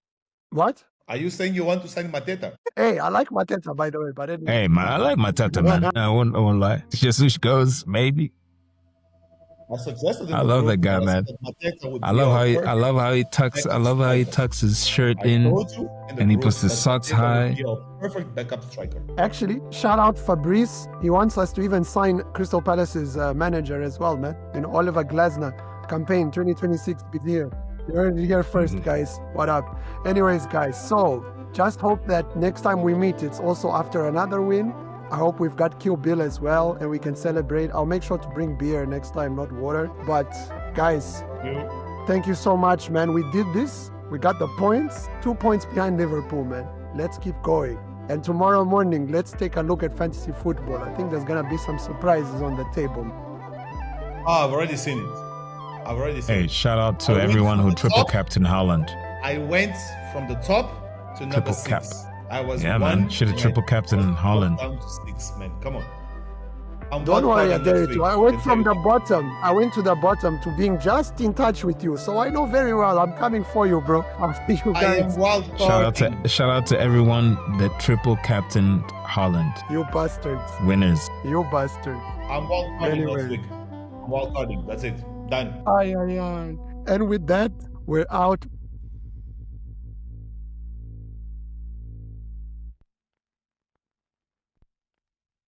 What?
Are you saying you want to sign Mateta?
Hey, I like Mateta, by the way, but anyway.
Hey man, I like Mateta, man. I won't lie. Jesus goes maybe.
I suggested in
I
the
love
group
that guy,
that I said
man.
that Mateta would
I
be
love
our
how he,
perfect
I love how he tucks. I
backup
love how he
striker.
tucks his shirt
I
in,
told you in the
and he
group
puts his
that
socks
Mateta
high.
would be our perfect backup striker.
Actually, shout out Fabrice. He wants us to even sign Crystal Palace's manager as well, man. Oliver Glasner campaign 2026 big year. You heard it here first, guys. What up? Anyways, guys, so just hope that next time we meet, it's also after another win. I hope we've got Kill Bill as well and we can celebrate. I'll make sure to bring beer next time, not water. But guys, thank you so much, man. We did this. We got the points. 2 points behind Liverpool, man. Let's keep going. And tomorrow morning, let's take a look at fantasy football. I think there's going to be some surprises on the table.
I've already seen it. I've already seen
Hey,
it.
shout out to
I went
everyone
from
who
the
triple
top.
captain Haaland.
I went from the top to number
Triple
6.
cap.
I was
Yeah,
one
man. Should have triple
man
captain Haaland.
down to 6, man. Come on. I'm
Don't
one
worry, I
card
dare
next
you.
week.
I went
Can
from
tell
the
you.
bottom. I went to the bottom to being just in touch with you. So I know very well I'm coming for you, bro. I'll see you
I
guys.
am wild carding.
Shout out to everyone that triple captain Haaland.
You bastards.
Winners.
You bastards.
I'm wild carding next
Anyway.
week. I'm wild carding. That's it. Done.
Aye, aye, aye. And with that, we're out.